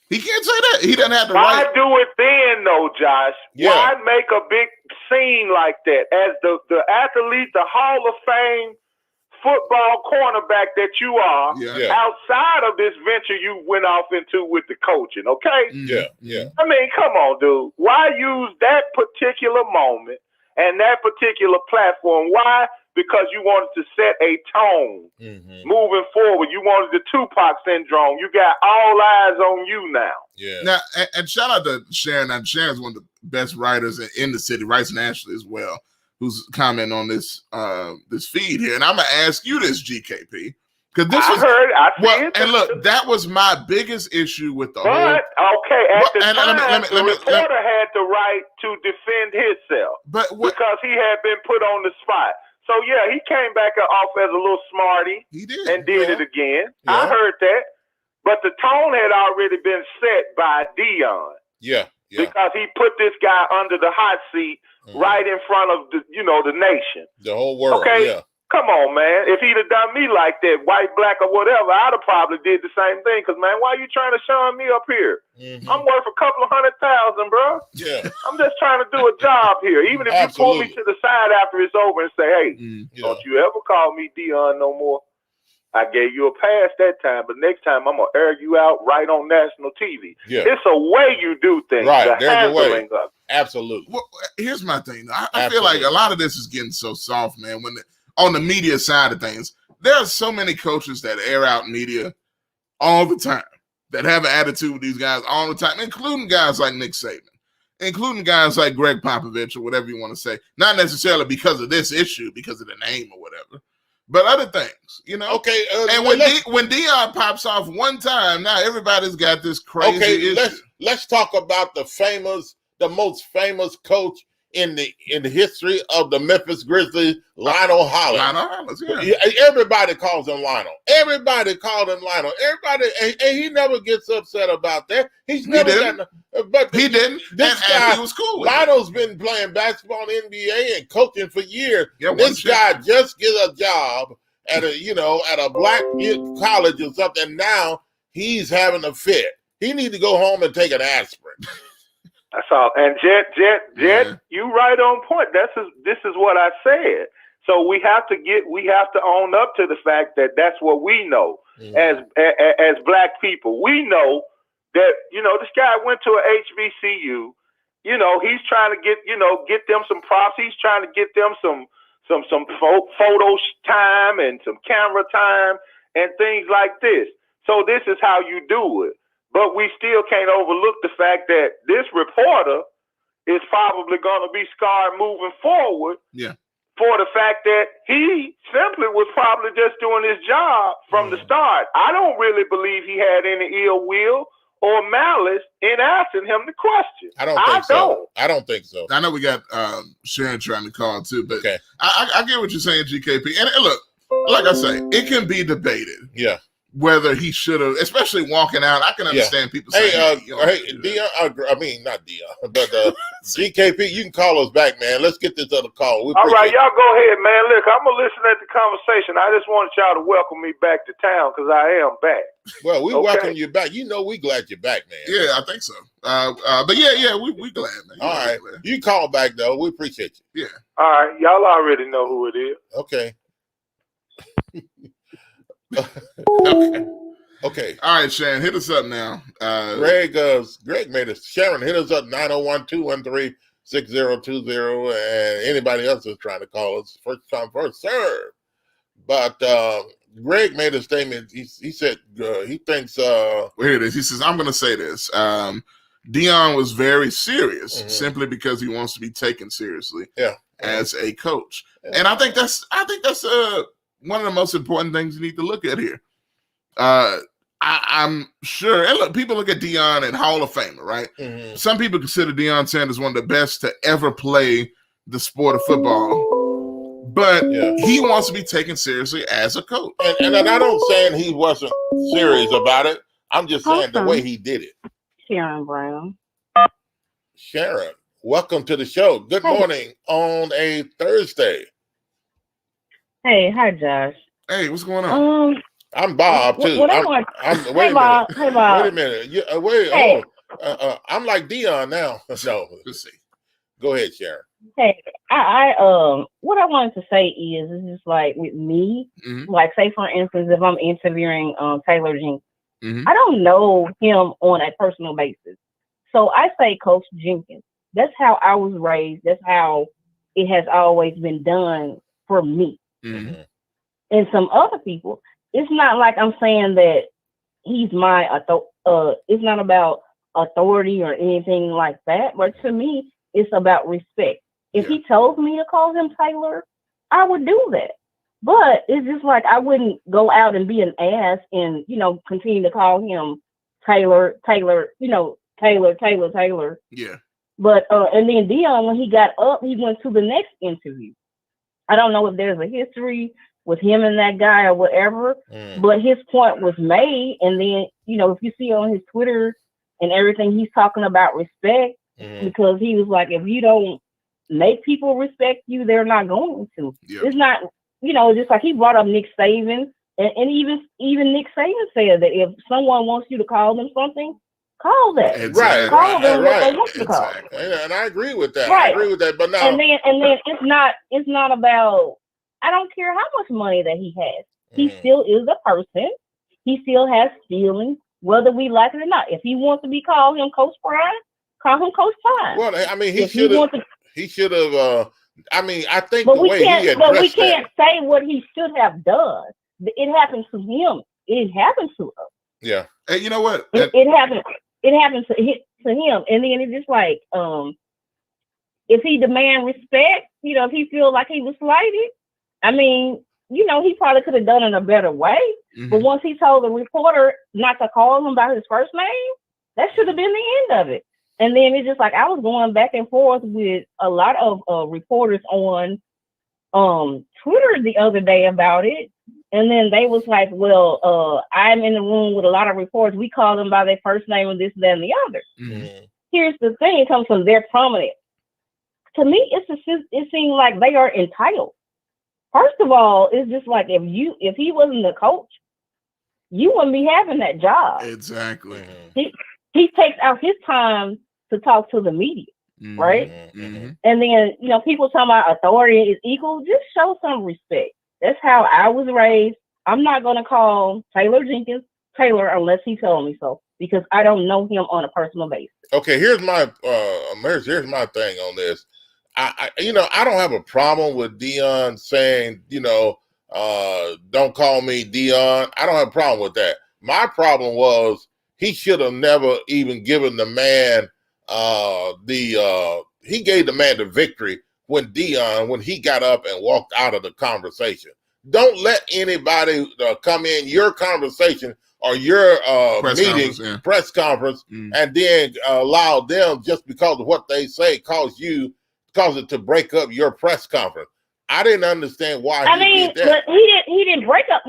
He can't say that. He doesn't have the right. Why do it then, though, Josh? Yeah. Why make a big scene like that? As the athlete, the Hall of Fame football cornerback that you are, outside of this venture you went off into with the coaching, okay? Yeah. I mean, come on, dude. Why use that particular moment and that particular platform? Why? Because you wanted to set a tone moving forward. You wanted the Tupac syndrome. You got all eyes on you now. Yeah. Now, and shout out to Sharon. And Sharon's one of the best writers in the city, writes nationally as well, who's commenting on this this feed here. And I'm gonna ask you this, GKP, because this I see it. And look, that was my biggest issue with the whole. Okay, at the time, the reporter had the right to defend himself, because he had been put on the spot. So yeah, he came back off as a little smarty. He did, and did it again. I heard that, but the tone had already been set by Deion. Yeah. Because he put this guy under the hot seat right in front of the nation, the whole world. Okay, yeah. Come on, man. If he'd have done me like that, white, black, or whatever, I'd have probably did the same thing. Because, man, why are you trying to shine me up here? I'm worth a couple of $100,000, bro. Yeah. I'm just trying to do a job here. Even if you pull me to the side after it's over and say, hey, don't you ever call me Deion no more. I gave you a pass that time, but next time I'm going to air you out right on national TV. Yeah. It's a way you do things. Right. The There's a way. handling of it. Absolutely. Well, here's my thing. I feel like a lot of this is getting so soft, man. On the media side of things, there are so many coaches that air out media all the time, that have an attitude with these guys all the time, including guys like Nick Saban, including guys like Greg Popovich or whatever you want to say. Not necessarily because of this issue, because of the name or whatever, but other things, Okay. And when Deion pops off one time, now everybody's got this crazy issue. Let's talk about the most famous coach in the history of the Memphis Grizzlies, Lionel Hollins. Lionel Hollins, yeah. Everybody calls him Lionel. Everybody called him Lionel. And he never gets upset about that. He didn't. This guy, he was cool with Lionel's been playing basketball in the NBA and coaching for years. Yeah, this guy just get a job at a black college or something. Now he's having a fit. He needs to go home and take an aspirin. That's all. And Jet, you right on point. This is what I said. So we have to own up to the fact that that's what we know as black people. We know that this guy went to a HBCU. He's trying to get them some props. He's trying to get them some photo time and some camera time. and things like this. So this is how you do it. But we still can't overlook the fact that this reporter is probably going to be scarred moving forward. Yeah. For the fact that he simply was probably just doing his job from the start. I don't really believe he had any ill will or malice in asking him the question. I don't think so. I know we got Sharon trying to call too, but I get what you're saying, GKP. And look, like I say, it can be debated. Yeah. Whether he should have, especially walking out, I can understand people saying, Deion, not Deion, but GKP, you can call us back, man. Let's get this other call. All right, y'all go ahead, man. Look, I'm going to listen at the conversation. I just wanted y'all to welcome me back to town because I am back. Well, we welcome you back. You know we glad you're back, man. Yeah, I think so. But yeah, we glad, man. All right. You call back, though. We appreciate you. Yeah. All right. Y'all already know who it is. Okay. Okay. All right, Sharon, hit us up now. Greg made us. Sharon, hit us up 901-213-6020. And anybody else is trying to call us, first come, first serve. But Greg made a statement. He said he thinks. Well, here it is. He says, "I'm going to say this. Deion was very serious simply because he wants to be taken seriously as a coach, and I think that's one of the most important things you need to look at here. I'm sure, and look, people look at Deion and Hall of Famer, right? Mm-hmm. Some people consider Deion Sanders one of the best to ever play the sport of football, but he wants to be taken seriously as a coach. And I don't saying he wasn't serious about it. I'm just saying the way he did it. Sharon Brown. Sharon, welcome to the show. Good morning on a Thursday. Hey, hi, Josh. Hey, what's going on? I'm Bob too. Wait a Bob. minute. Hey, Bob. Wait a minute. I'm like Deion now. No, let's see. Go ahead, Sharon. Hey, I what I wanted to say is just like with me, like say for instance, if I'm interviewing Taylor Jenkins, I don't know him on a personal basis, so I say Coach Jenkins. That's how I was raised. That's how it has always been done for me. And some other people, it's not like I'm saying that he's my it's not about authority or anything like that, but to me, it's about respect. If he told me to call him Taylor, I would do that. But it's just like I wouldn't go out and be an ass and, continue to call him Taylor. Yeah. But and then Deion, when he got up, he went to the next interview. I don't know if there's a history with him and that guy or whatever, but his point was made. And then, if you see on his Twitter and everything, he's talking about respect because he was like, if you don't make people respect you, they're not going to. Yep. It's not, just like he brought up Nick Saban, and even Nick Saban said that if someone wants you to call them something, call that. Exactly. Call them what they want to call. And I agree with that. Right. I agree with that. But now, and then it's not about. I don't care how much money that he has. He still is a person. He still has feelings, whether we like it or not. If he wants to be called him Coach Prime, call him Coach Prime. Well, I mean, he should have. I mean, I think but the way he addressed but we can't say what he should have done. It happened to him. It happened to us. Yeah. Hey, you know what? It happened. It happened to him, and then it's just like, if he demand respect, if he feel like he was slighted, I mean, he probably could have done it in a better way. But once he told the reporter not to call him by his first name, that should have been the end of it. And then it's just like I was going back and forth with a lot of reporters on Twitter the other day about it. And then they was like, well, I'm in the room with a lot of reporters. We call them by their first name and this, that, and the other. Here's the thing. It comes from their prominence. To me, it seems like they are entitled. First of all, it's just like if he wasn't the coach, you wouldn't be having that job. Exactly. He takes out his time to talk to the media, right? And then, people talking about authority is equal. Just show some respect. That's how I was raised. I'm not going to call Taylor Jenkins Taylor unless he told me so, because I don't know him on a personal basis. Okay, here's my thing on this. I don't have a problem with Deion saying, Don't call me Deion. I don't have a problem with that. My problem was he should have never even given the man he gave the man the victory when he got up and walked out of the conversation. Don't let anybody come in your conversation or your press conference, and then allow them, just because of what they say, cause it to break up your press conference. I didn't understand why he did that. But he didn't break up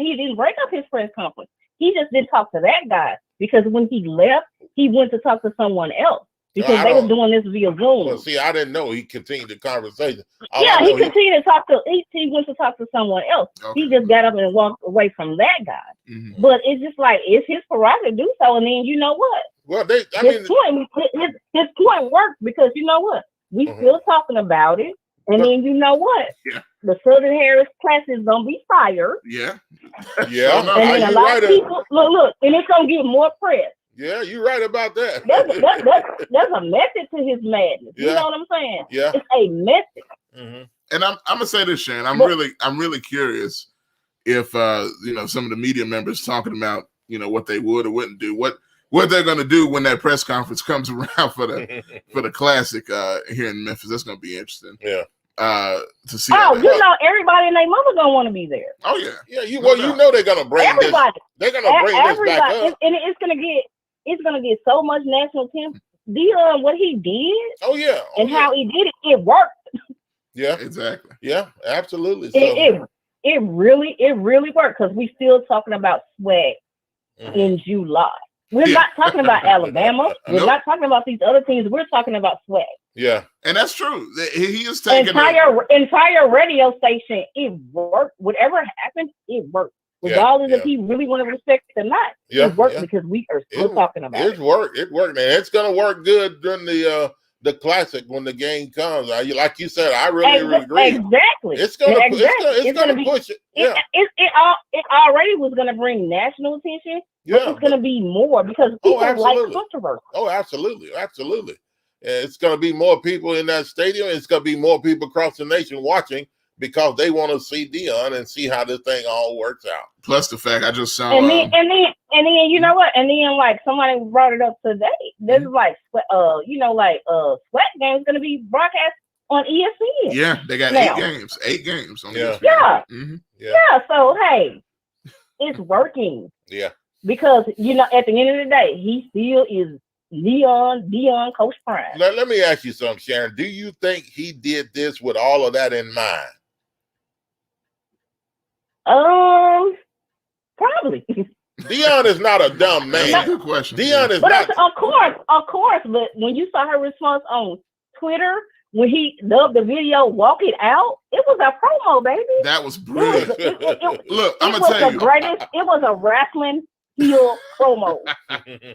his press conference. He just didn't talk to that guy, because when he left, he went to talk to someone else, because they were doing this via Zoom. Well, see, I didn't know he continued the conversation. He continued to talk to. He went to talk to someone else. Okay. He just got up and walked away from that guy. But it's just like, it's his prerogative to do so. And then you know what? Well, his point worked, because you know what? We still talking about it. And then you know what? Yeah. The Southern Harris class is gonna be fired. Yeah. Yeah. And then a lot of people look, and it's gonna get more press. Yeah, you're right about that. There's a method to his madness. Yeah. You know what I'm saying? Yeah. It's a method. And I'm gonna say this, Sharon. I'm really curious if some of the media members talking about what they would or wouldn't do, what they're gonna do when that press conference comes around for the classic here in Memphis. That's gonna be interesting. Yeah. To see. Everybody and their mother gonna want to be there. Oh yeah. Yeah. You know they're gonna bring everybody. They're gonna bring this back up. And it's gonna get so much national attention. Deion, what he did. Oh yeah. How he did it, it worked. Yeah. Exactly. Yeah. Absolutely. It really worked, because we still talking about swag in July. We're not talking about Alabama. We're not talking about these other teams. We're talking about swag. Yeah, and that's true. He is taking entire radio station. It worked. Whatever happened, it worked. Regardless if he really wanted to respect it or not, it worked because we are still talking about it. It worked, and it's gonna work good during the classic when the game comes. Like you said, I really agree. Exactly. It's gonna push it. Yeah. It already was gonna bring national attention. Yeah, it's gonna be more, because people like controversy. Oh, absolutely. It's gonna be more people in that stadium. It's gonna be more people across the nation watching, because they want to see Deion and see how this thing all works out. Plus the fact I just saw, and then you know what? And then, like, somebody brought it up today. There's sweat games gonna be broadcast on ESPN. Yeah, they got 8 games on ESPN. Yeah. Yeah. So hey, it's working. Yeah. Because at the end of the day, he still is Deion, Coach Prime. Let me ask you something, Sharon. Do you think he did this with all of that in mind? Probably. Deion is not a dumb man. Good question. Deion is not. Of course. But when you saw her response on Twitter, when he dubbed the video "Walk It Out," it was a promo, baby. That was brilliant. Look, I'm gonna tell you, it was a wrestling heel promo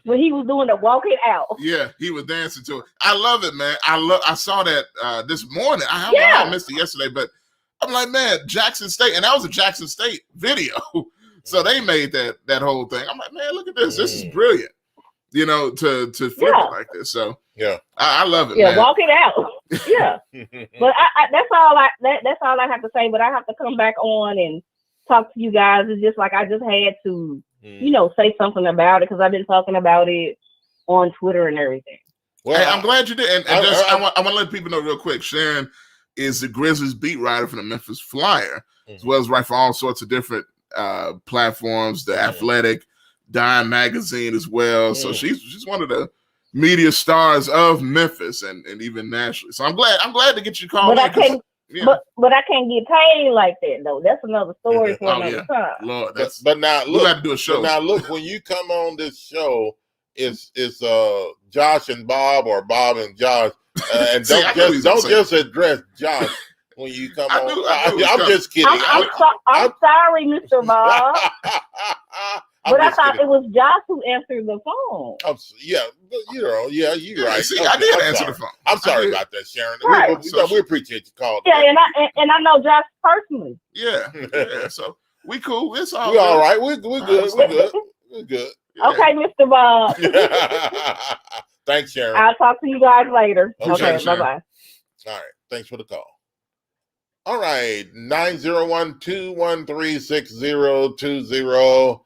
when he was doing the "Walk It Out." Yeah, he was dancing to it. I love it, man. I saw that this morning. I missed it yesterday, but I'm like, man, Jackson State, and that was a Jackson State video. So they made that whole thing. I'm like, man, look at this. This is brilliant. To flip it like this. So yeah, I love it. Yeah, man. Walk it out. Yeah, but that's all I have to say. But I have to come back on and talk to you guys. It's just like I just had to, say something about it, because I've been talking about it on Twitter and everything. Well, hey, I'm glad you did. And I want to let people know real quick. Sharon is the Grizzlies beat writer for the Memphis Flyer, as well as write for all sorts of different platforms, the Athletic, Dime magazine as well. So she's one of the media stars of Memphis and even nationally. So I'm glad to get you called. But I can't get paid like that though. That's another story for another time. Lord, but now look, we have to do a show. Now look, when you come on this show, it's Josh and Bob, or Bob and Josh, and don't just address Josh when you come on. I'm just kidding. I'm sorry, Mr. Bob. But I thought it was Josh who answered the phone. You're right. See, I did answer the phone. I'm sorry about that, Sharon. Right. We appreciate you calling. Yeah, and I know Josh personally. Yeah. So we cool. It's all. We all right. We're good. We're good. Yeah. Okay, Mr. Bob. Thanks, Sharon. I'll talk to you guys later. Okay, bye bye. All right. Thanks for the call. All right, 901-213-6020.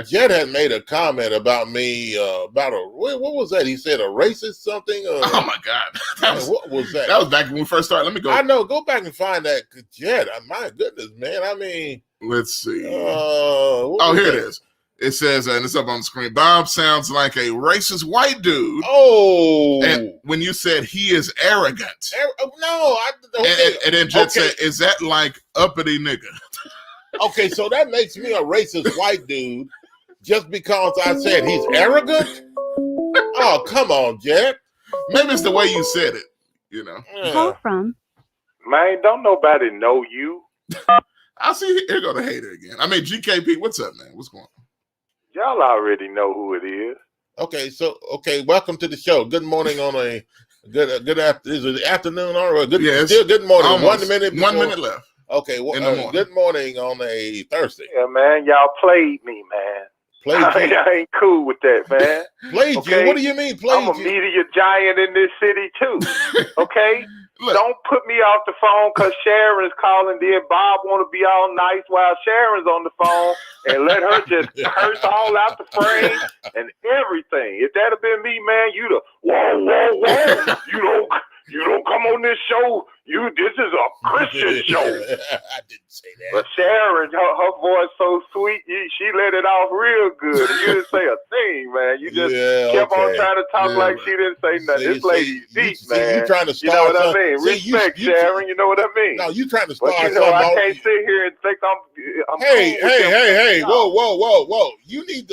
Jet had made a comment about me about what was that? He said a racist something. Oh my God, what was that? That was back when we first started. Let me go. I know. Go back and find that, Jet. My goodness, man. I mean, let's see. Here it is. It says, and it's up on the screen. Bob sounds like a racist white dude. Oh, and when you said he is arrogant, no, and then Jet said, "Is that like uppity nigga?" Okay, so that makes me a racist white dude just because I said he's arrogant? Oh, come on, Jet. Maybe it's the way you said it, you know. Call from. Man, don't nobody know you. I see. Here go the hater again. I mean, GKP, what's up, man? What's going on? Y'all already know who it is. Okay, welcome to the show. Good morning on a good afternoon or good? Yes, still good morning. Almost. 1 minute. 1 minute left. Okay, good morning on a Thursday. Yeah, man, y'all played me, man. Played you? I ain't cool with that, man. Played you? What do you mean played you? I'm a media giant in this city, too. Okay? Don't put me off the phone because Sharon's calling. Then Bob want to be all nice while Sharon's on the phone and let her just curse all out the frame and everything. If that had been me, man, you'd have, whoa. You don't come on this show. This is a Christian show. I didn't say that. But Sharon, her voice so sweet, she let it off real good. You didn't say a thing, man. You just kept on trying to talk like she didn't say nothing. This lady's deep, man. You trying to start you know what I mean? See, Respect, Sharon. You know what I mean? No, you trying to start but, I can't sit here and think I'm Hey, whoa. You need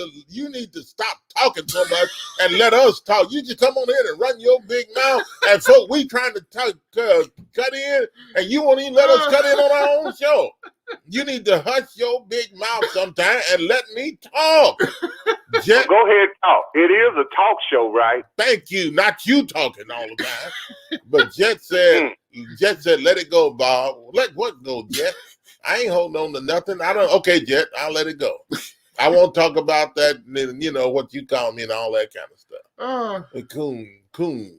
to stop talking so much and let us talk. You just come on in and run your big mouth, and so we trying to talk, cut in, and you won't even let us cut in on our own show. You need to hush your big mouth sometime and let me talk. Jet, go ahead, talk. It is a talk show, right? Thank you. Not you talking all the time. But Jet said, let it go, Bob. Let what go, Jet? I ain't holding on to nothing. Okay, Jet, I'll let it go. I won't talk about that, what you call me and all that kind of stuff. Coon. He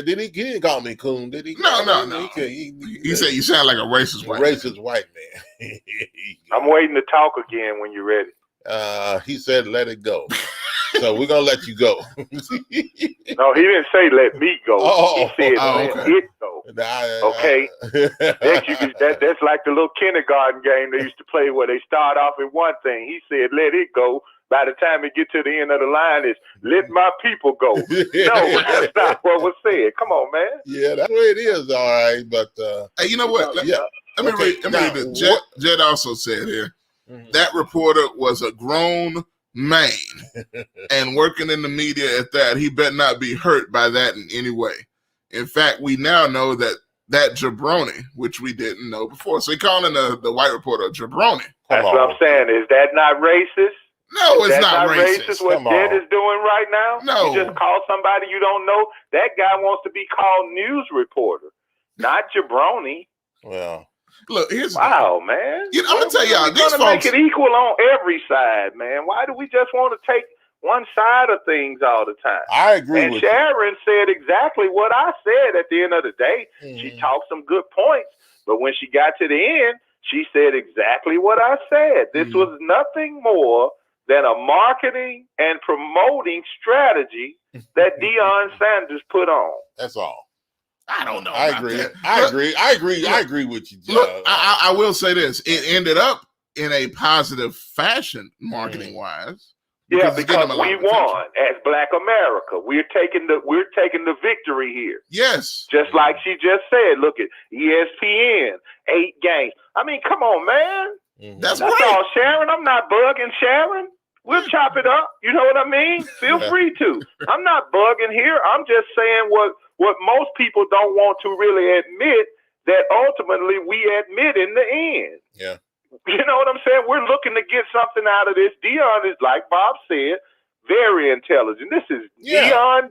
didn't call me coon, did he? No. He said you sound like a racist white man. I'm waiting to talk again when you're ready. He said let it go. So we're going to let you go. No, he didn't say let me go. He said let it go. Okay? That's like the little kindergarten game they used to play where they start off with one thing. He said let it go. By the time it get to the end of the line, it's let my people go. No, that's not what was said. Come on, man. Yeah, that's the way it is, all right. But hey, you know what? Let me read this. Jed also said here, that reporter was a grown man and working in the media at that. He better not be hurt by that in any way. In fact, we now know that jabroni, which we didn't know before. So he calling the white reporter a jabroni. That's what I'm saying. Is that not racist? No, it's not racist. What Jed is doing right now? No. You just call somebody you don't know. That guy wants to be called news reporter, not jabroni. Well, look, here's man. I'm gonna tell y'all, these folks make it equal on every side, man. Why do we just want to take one side of things all the time? I agree and with Sharon said exactly what I said at the end of the day. She talked some good points, but when she got to the end, she said exactly what I said. This was nothing more than a marketing and promoting strategy that Deion Sanders put on. That's all. I don't know. I agree. I agree with you, John. Look, I will say this. It ended up in a positive fashion, marketing wise. Yeah, because we won as Black America. We're taking the victory here. Yes. Just like she just said. Look at ESPN, 8 games. I mean, come on, man. That's all, Sharon. I'm not bugging Sharon. We'll chop it up. You know what I mean? Feel free to. I'm not bugging here. I'm just saying what most people don't want to really admit, that ultimately we admit in the end. Yeah. You know what I'm saying? We're looking to get something out of this. Deion is, like Bob said, very intelligent. This is Deion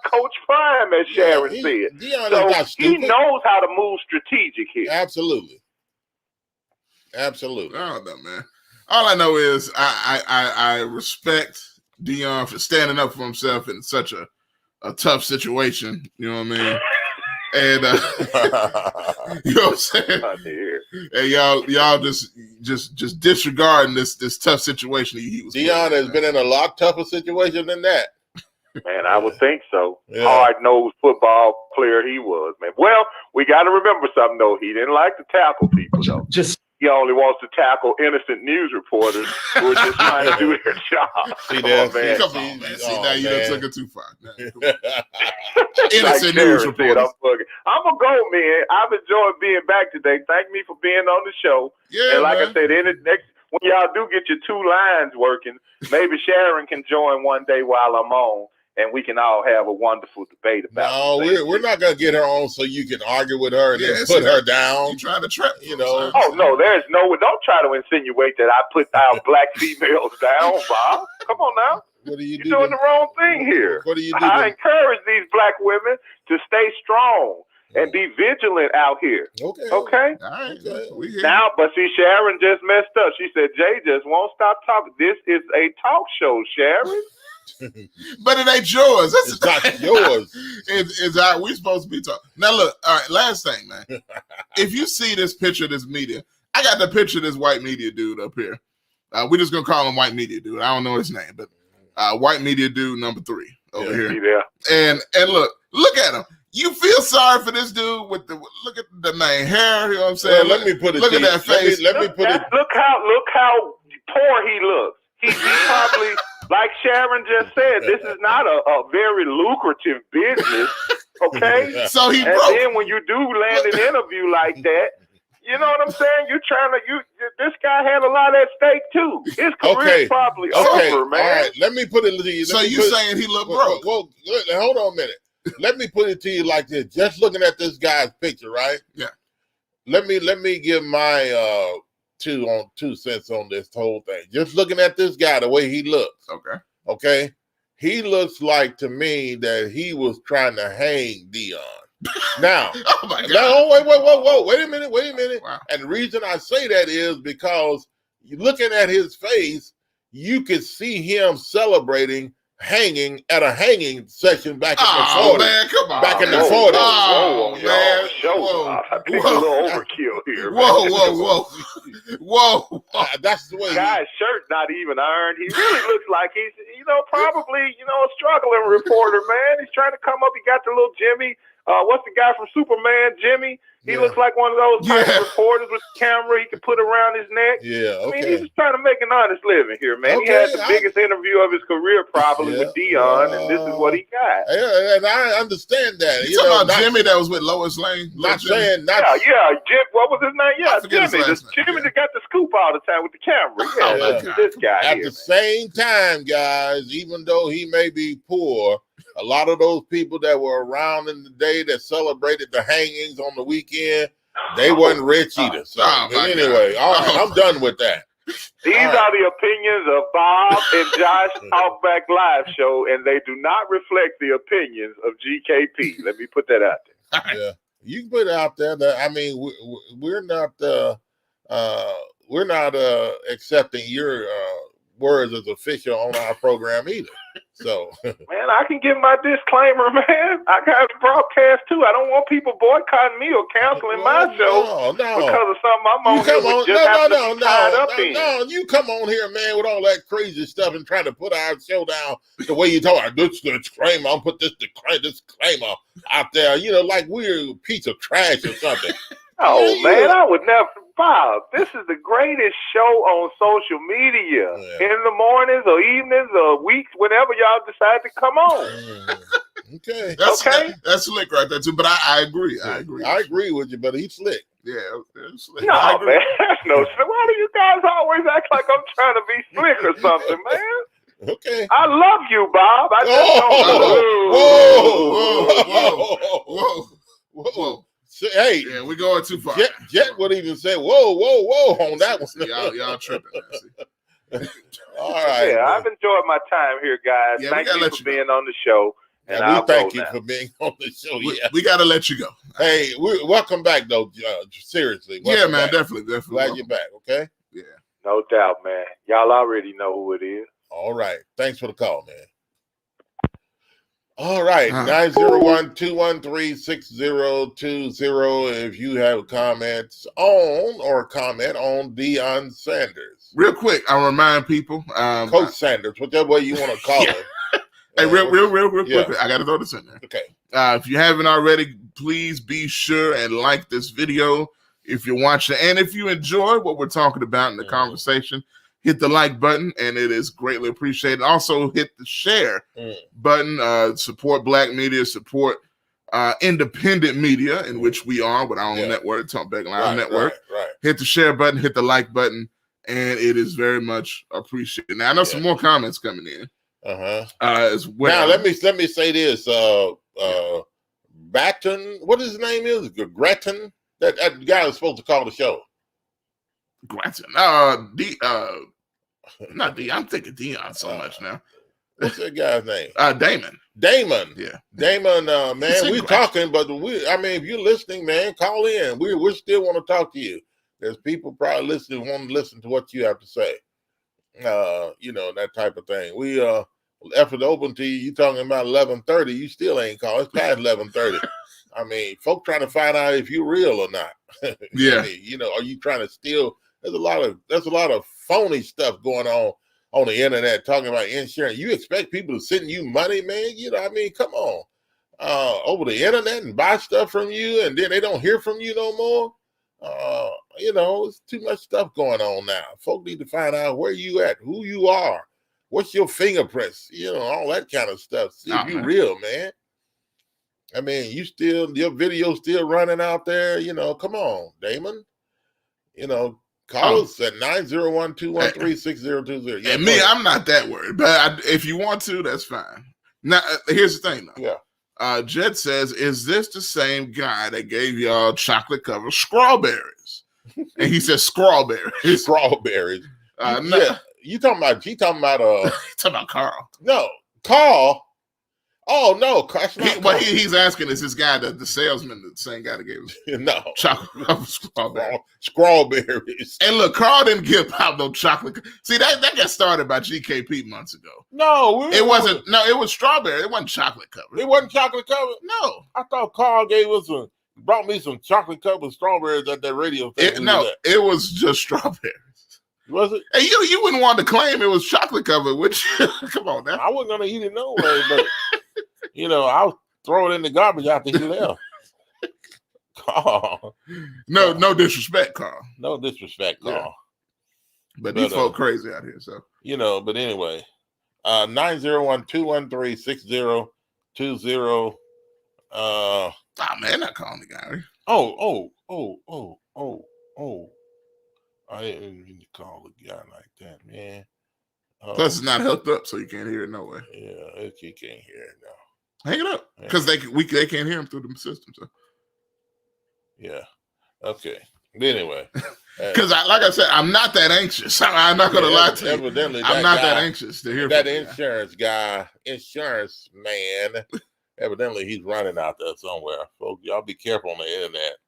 Coach Prime, as Sharon said. Deion is not stupid. He knows how to move strategic here. Absolutely. I don't know, man. All I know is I respect Deion for standing up for himself in such a tough situation. You know what I mean? And you know what I'm saying? And y'all just disregarding this tough situation he was. Deion has been in a lot tougher situation than that. Man, I would think so. Yeah. Hard-nosed football player he was, man. Well, we got to remember something, though. He didn't like to tackle people, though. He only wants to tackle innocent news reporters who are just trying to do their job. See that? man. Come on, man. See, now you done took it too far. Innocent news reporters. I'm a go, man. I've enjoyed being back today. Thank me for being on the show. Yeah, and like man. I said, when y'all do get your two lines working, maybe Sharon can join one day while I'm on. And we can all have a wonderful debate about it. No, we're not going to get her on so you can argue with her and then put her down. You trying to trap, you know. Oh, no, there's no way. Don't try to insinuate that I put our black females down, Bob. Come on now. What do you do? You're doing the wrong thing here. What do you do? I encourage these black women to stay strong and be vigilant out here. Okay. All right. We here. Now, but see, Sharon just messed up. She said, Jay just won't stop talking. This is a talk show, Sharon. But it ain't yours. That's it's not yours. It's we supposed to be talking. Now look, all right, last thing, man. If you see this picture of this media, I got the picture of this white media dude up here. We're just gonna call him white media dude. I don't know his name, but white media dude number 3 over here. And look at him. You feel sorry for this dude with look at the main hair, you know what I'm saying? Well, let me put it look at that face. Let me put it. Look how poor he looks. He probably, like Sharon just said, this is not a very lucrative business, okay? So he and broke. then when you do land an interview like that, you know what I'm saying? This guy had a lot at stake too. His career is probably over, man. All right, let me put it to you. So you saying he looked broke? Well, hold on a minute. Let me put it to you like this. Just looking at this guy's picture, right? Yeah. Let me give my 2 cents on this whole thing. Just looking at this guy, the way he looks. Okay. He looks like to me that he was trying to hang Deion. Now, oh my God. Whoa, wait a minute. Wow. And the reason I say that is because you looking at his face, you could see him celebrating hanging at a hanging session back in the 40s. Man, come on. Back in the 40s. Oh, man. I think a little overkill here. Whoa. That's the way. Guy's shirt not even ironed. He really looks like he's, probably, a struggling reporter, man. He's trying to come up. He got the little Jimmy. What's the guy from Superman, Jimmy? He looks like one of those type of reporters with the camera he can put around his neck. Yeah, okay. I mean, he's just trying to make an honest living here, man. He had the biggest interview of his career probably with Deion, and this is what he got. Yeah, and I understand that. You talking about Jimmy that was with Lois Lane? Jim, what was his name? Yeah, Jimmy that got the scoop all the time with the camera. Yeah, this guy At the same time, guys, even though he may be poor, a lot of those people that were around in the day that celebrated the hangings on the weekend, they weren't rich either. So anyway, all right, I'm done with that. These are the opinions of Bob and Josh Talkback Live show, and they do not reflect the opinions of GKP. Let me put that out there. Yeah, you can put it out there. I mean, we're not accepting your words as official on our program either. So, man, I can give my disclaimer, man. I got to broadcast too. I don't want people boycotting me or canceling my show because of something I'm on here with just happen to be tied up in. No, you come on here, man, with all that crazy stuff and trying to put our show down the way you talk about this disclaimer. I'm put this disclaimer out there, like we're a piece of trash or something. Man, I would never. Bob, this is the greatest show on social media in the mornings or evenings or weeks, whenever y'all decide to come on. Okay. That's slick right there, too. But I agree. I agree with you, but he's slick. Yeah, slick. No, man, that's no slick. Why do you guys always act like I'm trying to be slick or something, man? Okay. I love you, Bob. I just don't. Whoa. Hey, yeah, we're going too far. Jet would even say, whoa on that one. Y'all tripping. All right. Yeah, I've enjoyed my time here, guys. Yeah, thank you for being on the show. And we thank you for being on the show. We got to let you go. Hey, welcome back, though. Seriously. Yeah, man, definitely. Glad you're back, okay? Yeah. No doubt, man. Y'all already know who it is. All right. Thanks for the call, man. All right, 901-213-6020. If you have comments on Deion Sanders. Real quick, I'll remind people. Coach Sanders, whatever way you want to call him. Hey, real quick. I got to throw this in there. Okay. If you haven't already, please be sure and like this video if you're watching. And if you enjoy what we're talking about in the conversation, hit the like button, and it is greatly appreciated. Also, hit the share button. Support Black media, support independent media, in which we are with our own network, TalkBackLive Network. Right. Hit the share button, hit the like button, and it is very much appreciated. Now, I know some more comments coming in. As well. Now, let me say this. Batten, what his name is? Gretton? That guy was supposed to call the show. Gretton. Not D. I'm thinking Deion so much now. What's that guy's name? Damon. Yeah. Damon, man, we're talking, but if you're listening, man, call in. We still want to talk to you. There's people probably listening, want to listen to what you have to say. That type of thing. We after the open to you talking about 11:30, you still ain't called. It's past 11:30. Folk trying to find out if you're real or not. Yeah. Are you trying to steal? There's a lot of phony stuff going on the internet talking about insurance. You expect people to send you money, man? Come on. Over the internet and buy stuff from you, and then they don't hear from you no more. It's too much stuff going on now. Folk need to find out where you at, who you are, what's your fingerprints, all that kind of stuff. See if you real, man. Your video still running out there, come on, Damon. Call us at 901-213-6020. And me, I'm not that worried, but if you want to, that's fine. Now, here's the thing, though. Yeah. Jed says, is this the same guy that gave y'all chocolate covered strawberries? And he says strawberries. Strawberries. No. You talking about Carl. No, Carl. Oh no, that's not Carl. He's asking, is this guy the salesman, the same guy that gave us chocolate covered strawberries? And look, Carl didn't give out no chocolate. See, that got started by GKP months ago. No, it wasn't. No, it was strawberry. It wasn't chocolate covered. It wasn't chocolate covered? No. I thought Carl brought me some chocolate covered strawberries at that radio thing. It was just strawberries. Was it? Hey, you wouldn't want to claim it was chocolate covered, would you? Come on now. I wasn't gonna eat it no way, but I'll throw it in the garbage after he left. Carl. No disrespect, Carl. No disrespect, Carl. Yeah. But these folk crazy out here, so but anyway. 901-213-6020. Man, not calling the guy. I didn't mean to call a guy like that, man. Plus, it's not hooked up, so you can't hear it no way. Yeah, you can't hear it now. Hang it up, because they can't hear him through the system. So. Yeah. Okay. But anyway, because like I said, I'm not that anxious. I'm not going to lie to you. Evidently, I'm not that anxious to hear that from insurance man. Evidently, he's running out there somewhere. Folks, y'all be careful on the internet.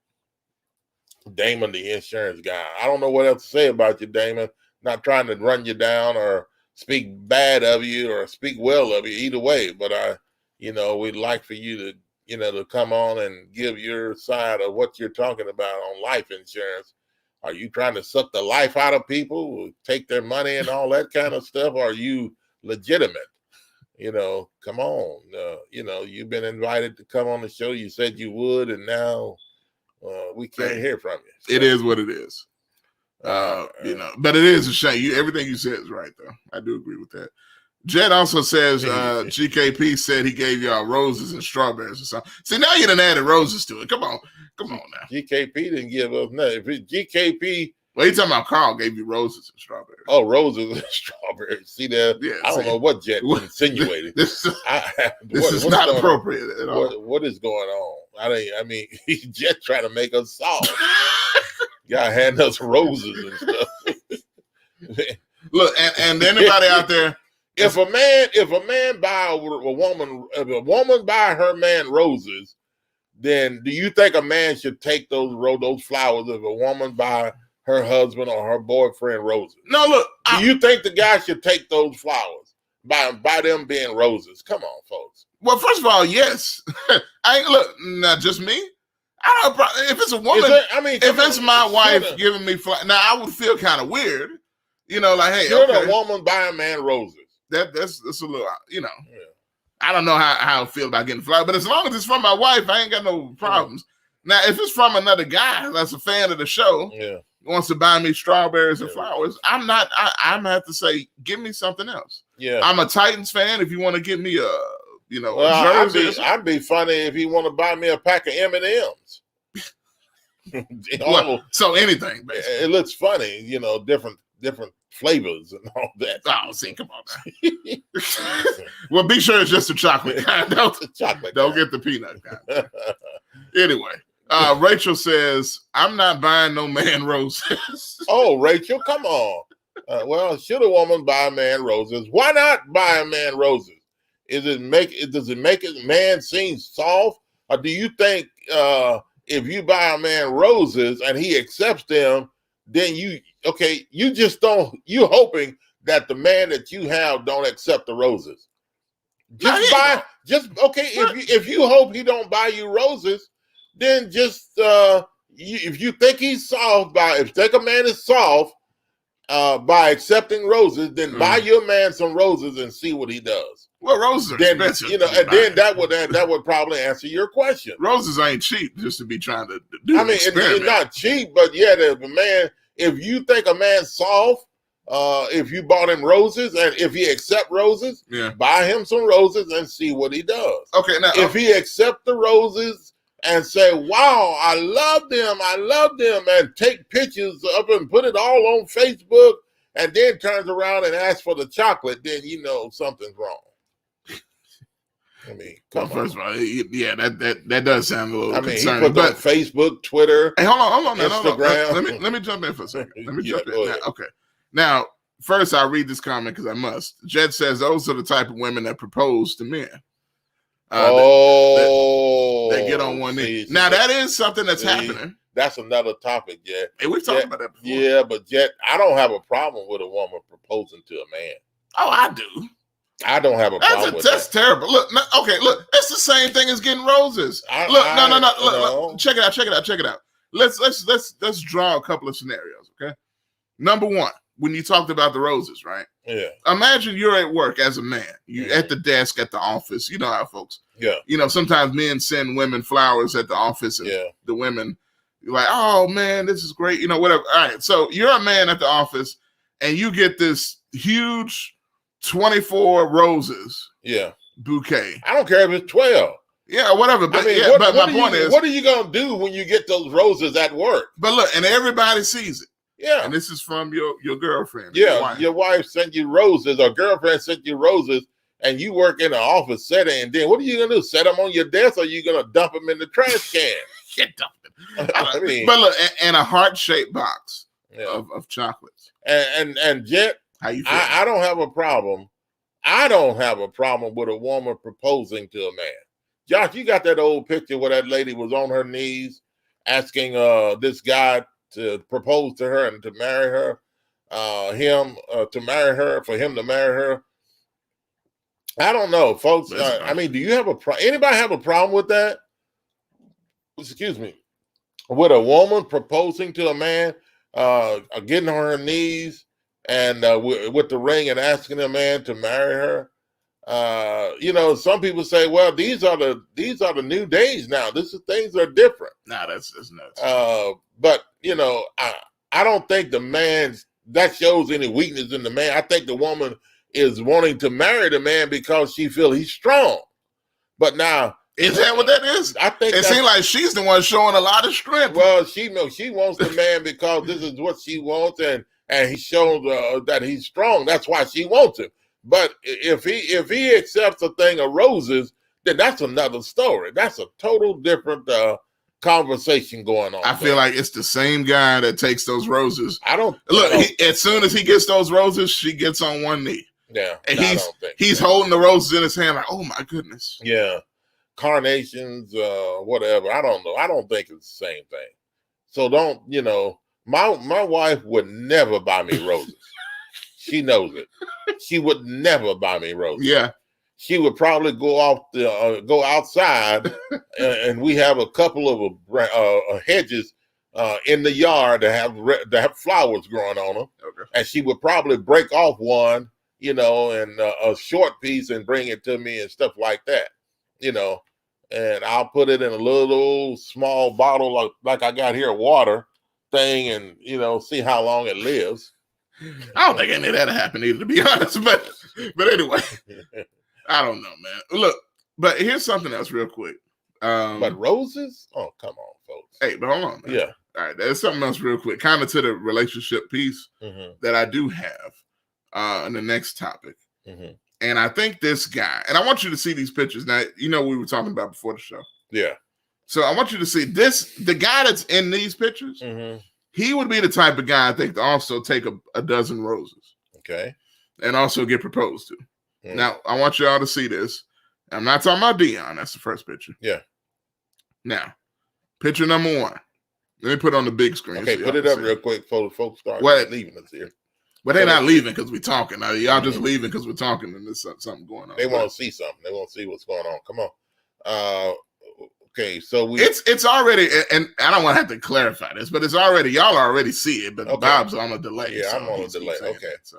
Damon, the insurance guy. I don't know what else to say about you, Damon. Not trying to run you down or speak bad of you or speak well of you, either way. But we'd like for you to, to come on and give your side of what you're talking about on life insurance. Are you trying to suck the life out of people, take their money and all that kind of stuff? Or are you legitimate? Come on. You've been invited to come on the show. You said you would, and now we can't hear from you. So. It is what it is. But it is a shame. Everything you said is right, though. I do agree with that. Jed also says GKP said he gave y'all roses and strawberries or something. See, now you done added roses to it. Come on now. GKP didn't give us nothing. If it's GKP, well, you talking about Carl gave you roses and strawberries. Oh, roses and strawberries. See that? Yeah, I don't know what Jed insinuated. This is not appropriate at all. What is going on? Jed trying to make us soft. Guy handing us roses and stuff. Look, and anybody out there, if a man buy a woman, if a woman buy her man roses, then do you think a man should take those flowers if a woman buy her husband or her boyfriend roses? No, look. Do you think the guy should take those flowers? by them being roses. Come on, folks. Well, first of all, yes. I ain't look, not just me. I don't. If it's a woman, if it's my wife giving me flowers, now I would feel kind of weird. You know, like, hey, should okay. a woman buy a man roses? That's a little, you know. Yeah. I don't know how I feel about getting flowers, but as long as it's from my wife, I ain't got no problems. Now, if it's from another guy that's a fan of the show, wants to buy me strawberries and flowers, I'm not. I'm gonna have to say, give me something else. Yeah, I'm a Titans fan. If you want to give me a, well, a jersey, I'd be funny if you want to buy me a pack of M&Ms. Well, so anything, basically. It looks funny, you know, different flavors and all that. Oh, see, come on now. Well, be sure it's just a chocolate kind. Don't get the peanut kind. Anyway, Rachel says, I'm not buying no man roses. Oh, Rachel, come on. Well, should a woman buy a man roses? Why not buy a man roses? Does it make a man seem soft? Or do you think if you buy a man roses and he accepts them, then you hoping that the man that you have don't accept the roses. If you hope he don't buy you roses, then if you think he's soft if you think a man is soft by accepting roses, then buy your man some roses and see what he does. Well, roses are expensive. You know, and then that would probably answer your question. Roses ain't cheap just to be trying to do. I mean, it's not cheap, but if you think a man's soft, if you bought him roses and if he accept roses, buy him some roses and see what he does. Okay, now if he accept the roses and say, "Wow, I love them," and take pictures of them, put it all on Facebook, and then turns around and asks for the chocolate, then you know something's wrong. I mean, first of all, yeah, that does sound a little concerning. He put on Facebook, Twitter, hey, hold on, Instagram. Hold on. Let me jump in for a second. Let me jump in. Now, okay. Now, first I'll read this comment because I must. Jed says those are the type of women that propose to men. They get on one knee. Now that is something that's happening. That's another topic, Jed. Hey, we've talked about that before. Yeah, but Jed, I don't have a problem with a woman proposing to a man. Oh, I do. I don't have a problem with that. That's terrible. Look, it's the same thing as getting roses. Look, check it out. Let's draw a couple of scenarios, okay? Number one, when you talked about the roses, right? Yeah. Imagine you're at work as a man. You at the desk at the office. You know how folks. Yeah. You know, sometimes men send women flowers at the office, and the women like, "Oh man, this is great." You know, whatever. All right. So you're a man at the office, and you get this huge 24 roses bouquet. I don't care if it's 12. Yeah, whatever. But but my point is, what are you gonna do when you get those roses at work? But look, and everybody sees it. Yeah. And this is from your girlfriend. Yeah, your wife sent you roses, or girlfriend sent you roses, and you work in an office setting, and then what are you gonna do? Set them on your desk, or are you gonna dump them in the trash can? Get dumping. But look, and a heart-shaped box of chocolates. And Jet, how you feel? I don't have a problem. I don't have a problem with a woman proposing to a man. Josh, you got that old picture where that lady was on her knees asking this guy to propose to her and to marry her, for him to marry her. I don't know, folks. I mean, do you have anybody have a problem with that? Excuse me. With a woman proposing to a man, getting on her knees and with the ring and asking a man to marry her. You know, some people say, well, these are the new days now. Things are different. Nah, that's nuts. But you know, I don't think the man that shows any weakness in the man. I think the woman is wanting to marry the man because she feels he's strong. But now, is that what that is? I think it seems like she's the one showing a lot of strength. Well, she wants the man because this is what she wants, and he shows that he's strong. That's why she wants him. But if he accepts a thing of roses, then that's another story. That's a total different conversation going on. I feel like it's the same guy that takes those roses. Look, as soon as he gets those roses, she gets on one knee. Yeah, and he's holding the roses in his hand like, oh my goodness. Yeah, carnations, whatever. I don't know. I don't think it's the same thing. So don't, you know, my wife would never buy me roses. She knows it. She would never buy me roses. Yeah. She would probably go outside, and we have a couple of hedges in the yard that have flowers growing on them. Okay. And she would probably break off one, and a short piece and bring it to me and stuff like that, And I'll put it in a little small bottle like I got here, water thing, and see how long it lives. I don't think any of that happened either, to be honest. But anyway, I don't know, man. Look, but here's something else real quick. But roses? Oh, come on, folks. Hey, but hold on, man. Yeah. All right, there's something else real quick, kind of to the relationship piece that I do have in the next topic. And I think this guy, and I want you to see these pictures. Now, we were talking about before the show. Yeah. So I want you to see the guy that's in these pictures. He would be the type of guy, I think, to also take a dozen roses. Okay. And also get proposed to. Now, I want y'all to see this. I'm not talking about Deion. That's the first picture. Yeah. Now, picture number 1. Let me put it on the big screen. Okay, put it up real quick before folks start leaving us here. But they're not leaving because we're talking. Now, y'all just leaving because we're talking and there's something going on. They want to see something. They want to see what's going on. Come on. Okay, so it's already, and I don't want to have to clarify this, but it's already, y'all already see it, but Bob's on a delay. Yeah, so I'm on a delay. Okay. So,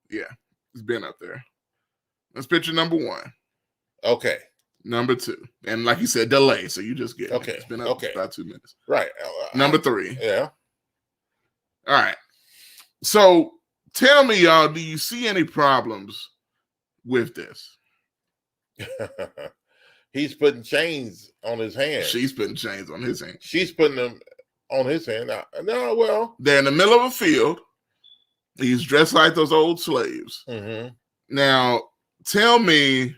yeah, it's been up there. That's picture number 1. Okay. Number 2. And like you said, delay, so you just get it. Okay. It's been up about 2 minutes. Right. Number 3. Yeah. All right. So tell me, y'all, do you see any problems with this? He's putting chains on his hands. She's putting chains on his hands. She's putting them on his hand. No, well. They're in the middle of a field. He's dressed like those old slaves. Now, tell me.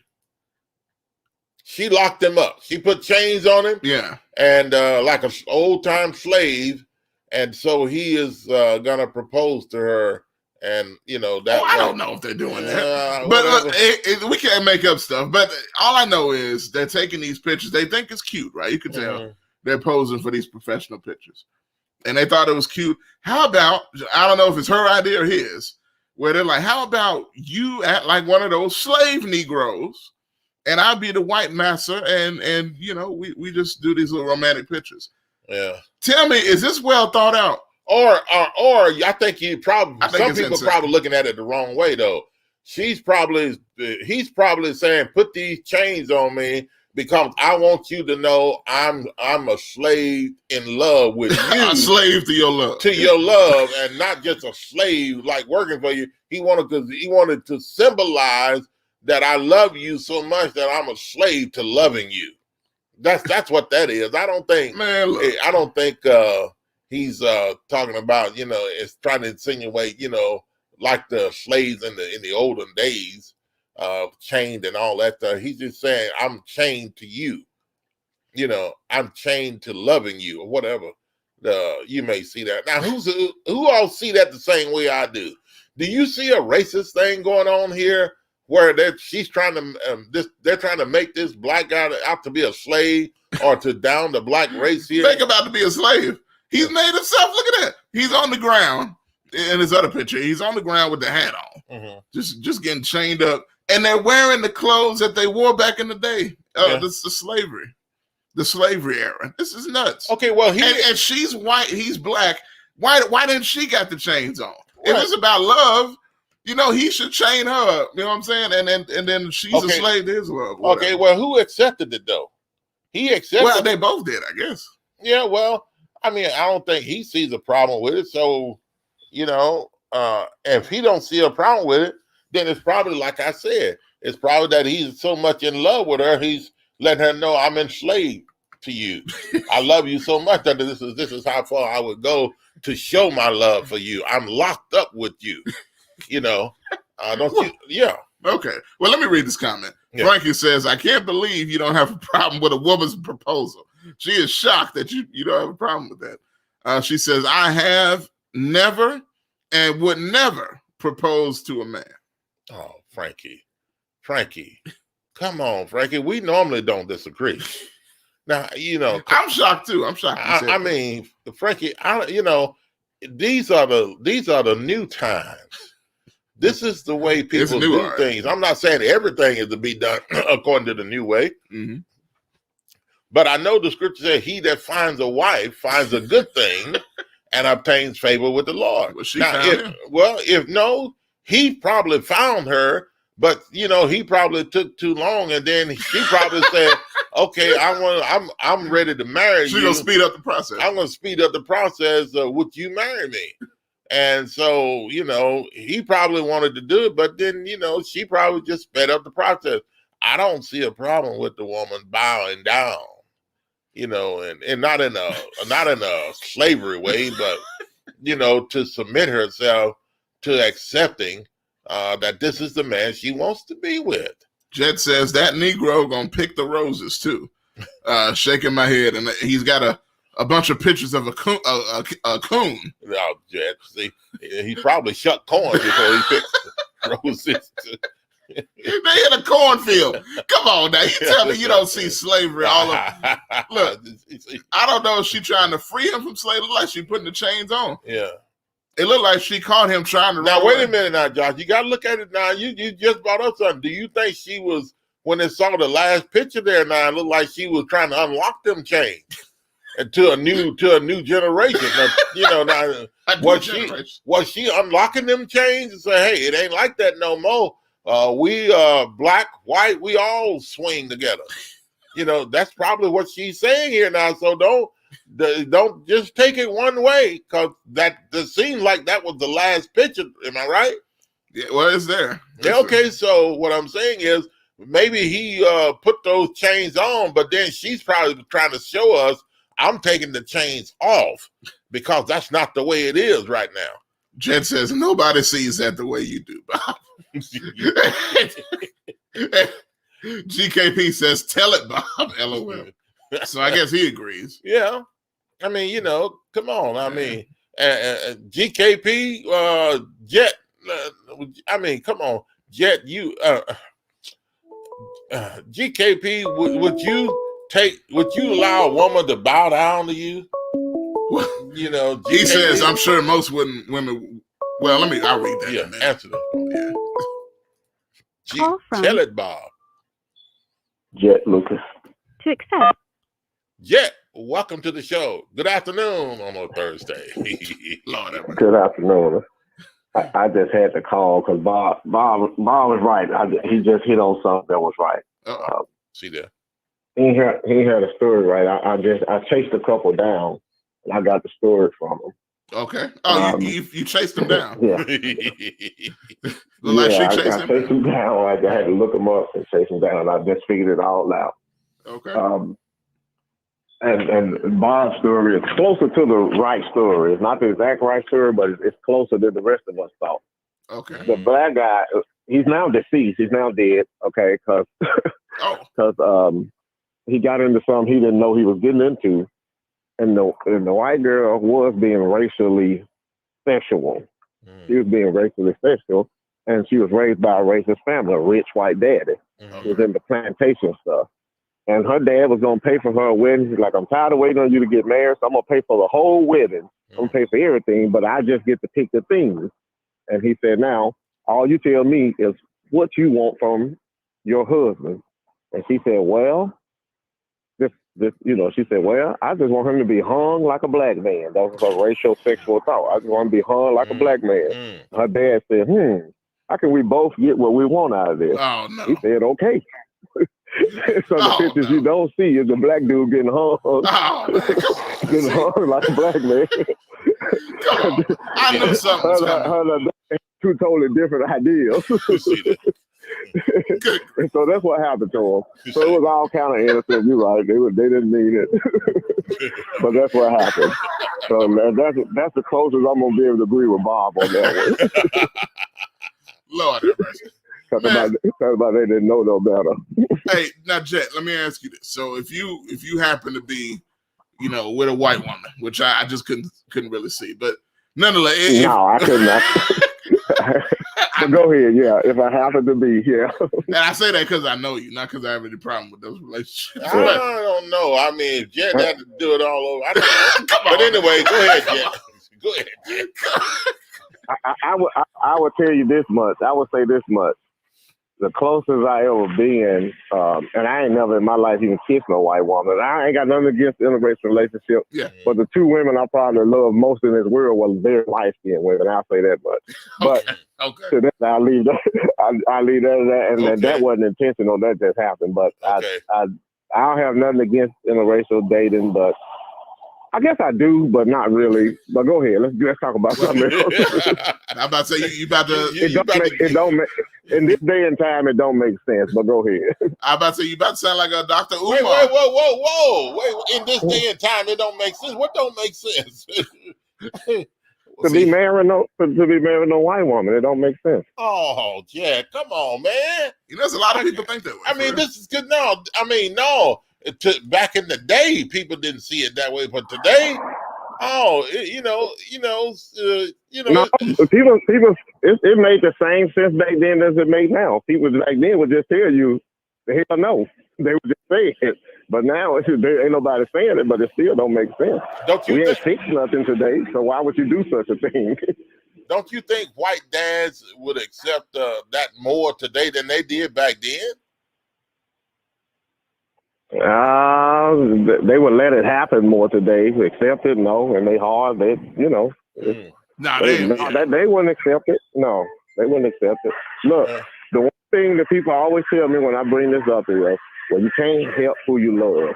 She locked him up. She put chains on him. Yeah. And like an old-time slave. And so he is going to propose to her. And, that. I don't know if they're doing that. But look, we can't make up stuff. But all I know is they're taking these pictures. They think it's cute, right? You can tell they're posing for these professional pictures. And they thought it was cute. How about, I don't know if it's her idea or his, where they're like, how about you act like one of those slave Negroes and I'll be the white master and we just do these little romantic pictures. Yeah. Tell me, is this well thought out? Or I think some people insane. probably looking at it the wrong way though. He's probably saying, put these chains on me because I want you to know I'm a slave in love with you. A slave to your love. To your love, and not just a slave like working for you. He wanted to symbolize that I love you so much that I'm a slave to loving you. That's what that is. I don't think he's talking about, it's trying to insinuate, like the slaves in the olden days, chained and all that stuff. He's just saying, I'm chained to you. I'm chained to loving you or whatever. You may see that. Now, who all see that the same way I do? Do you see a racist thing going on here where she's trying to they're trying to make this black guy out to be a slave or to down the black race here? Think about to be a slave. He's made himself. Look at that. He's on the ground in his other picture. He's on the ground with the hat on, just getting chained up, and they're wearing the clothes that they wore back in the day. This is the slavery era. This is nuts. Okay, well, and she's white, he's black. Why didn't she got the chains on? If it's about love, he should chain her up. You know what I'm saying? And then she's a slave to his love. Okay, well, who accepted it though? He accepted. Well, they both did, I guess. Yeah, well, I mean, I don't think he sees a problem with it. So, if he don't see a problem with it, then it's probably, like I said, it's probably that he's so much in love with her, he's letting her know I'm enslaved to you. I love you so much that this is how far I would go to show my love for you. I'm locked up with you. Don't you? Yeah. Okay. Well, let me read this comment. Yeah. Frankie says, I can't believe you don't have a problem with a woman's proposal. She is shocked that you don't have a problem with that. She says, I have never and would never propose to a man. Oh, Frankie, come on, Frankie. We normally don't disagree. Now, I'm shocked too. I'm shocked. I mean, Frankie, these are the new times. This is the way people do things. I'm not saying everything is to be done according to the new way. Mm-hmm. But I know the scripture says, he that finds a wife finds a good thing and obtains favor with the Lord. Well, she found him. Well, if no, he probably found her, but he probably took too long, and then she probably said, okay, I'm ready to marry you. She's gonna speed up the process. I'm gonna speed up the process. Would you marry me? And so, he probably wanted to do it, but then, she probably just sped up the process. I don't see a problem with the woman bowing down. And not in a slavery way, but to submit herself to accepting that this is the man she wants to be with. Jet says that Negro gonna pick the roses too. Shaking my head, and he's got a bunch of pictures of a coon. No, Jet, see, he probably shucked corn before he picked roses. They in a cornfield. Come on now. You tell me you don't see slavery all over. Look, I don't know if she trying to free him from slavery. It look like she putting the chains on. Yeah. It looked like she caught him trying to Now, wait a minute now, Josh. You got to look at it now. You just brought up something. Do you think she was, when they saw the last picture there now, it looked like she was trying to unlock them chains to a new generation? Now, was she unlocking them chains and say, hey, it ain't like that no more? We black, white, we all swing together. That's probably what she's saying here now. So don't just take it one way, because that seems like that was the last picture. Am I right? Yeah, well, it's there. Yeah, okay, so what I'm saying is maybe he put those chains on, but then she's probably trying to show us, I'm taking the chains off, because that's not the way it is right now. Jet says nobody sees that the way you do, Bob. GKP says, tell it, Bob. LOL. So I guess he agrees. Yeah. I mean, come on. I mean, GKP, Jet, I mean, come on. Jet, GKP, would you allow a woman to bow down to you? GKP, he says, I'm sure most women. Well, I'll read that. Yeah, answer that. Call from Tell it, Bob. Jet Lucas. To accept. Jet, welcome to the show. Good afternoon on a Thursday. Lord have mercy. Good afternoon. I just had to call because Bob was right. He just hit on something that was right. See there. He heard a story right. I chased a couple down, and I got the story from him. Okay. Oh, you chased him down. Yeah. Like I she chased him down. I had to look him up and chase him down. I just figured it all out. Okay. And Bob's story is closer to the right story. It's not the exact right story, but it's closer than the rest of us thought. Okay. The black guy, he's now deceased. He's now dead. Okay, because he got into something he didn't know he was getting into, and the white girl was being racially sexual. She was being racially sexual, and she was raised by a racist family, a rich white daddy. She was into plantation stuff. And her dad was going to pay for her wedding. She's like, I'm tired of waiting on you to get married, so I'm going to pay for the whole wedding. I'm going to pay for everything, but I just get to pick the things. And he said, now, all you tell me is what you want from your husband. And she said, well, she said, well, I just want him to be hung like a black man. That was her racial sexual thought. I just want him to be hung like a black man. Her dad said, how can we both get what we want out of this? Oh, no. He said, okay. So the pictures you don't see is the black dude getting hung, getting hung like a black man. Come on. I knew something was coming. Two totally different ideas. And so that's what happened to him. So it was all kind of innocent. You're right. They didn't mean it, but that's what happened. So that's the closest I'm gonna be able to agree with Bob on that one. Lord have mercy. About they didn't know no better. Hey, now Jet, let me ask you this. So if you happen to be, with a white woman, which I just couldn't really see, but nonetheless, I couldn't. So go ahead, yeah. If I happen to be, yeah. And I say that because I know you, not because I have any problem with those relationships. I don't know. I mean, Jet had to do it all over. I don't know. But anyway, go ahead, Jet. Go ahead, Jet. I would tell you this much. I would say this much. The closest I ever been, and I ain't never in my life even kissed no white woman. I ain't got nothing against the interracial relationship. Yeah. But the two women I probably love most in this world was very light skinned women. I'll say that much. But Okay. so that, I leave that. I leave that, and that wasn't intentional. That just happened. But I don't have nothing against interracial dating, but I guess I do, but not really. But go ahead. Let's talk about something else. I'm about to say you about to. It don't make in this day and time. It don't make sense. But go ahead. I'm about to say you about to sound like a Dr. Umar. Wait! In this day and time, it don't make sense. What don't make sense? To be married no white woman, it don't make sense. Oh, yeah, come on, man. You know, there's a lot of people think that way. I mean, this is good. No. Back in the day, people didn't see it that way, but today, No, people, it made the same sense back then as it made now. People back then would just tell you, the hell no. They would just say it. But now there ain't nobody saying it, but it still don't make sense. We ain't fixed nothing today, so why would you do such a thing? Don't you think white dads would accept that more today than they did back then? They would let it happen more today. Accept it, no, and they hard. They wouldn't accept it. No, they wouldn't accept it. Look, the one thing that people always tell me when I bring this up is, well, you can't help who you love.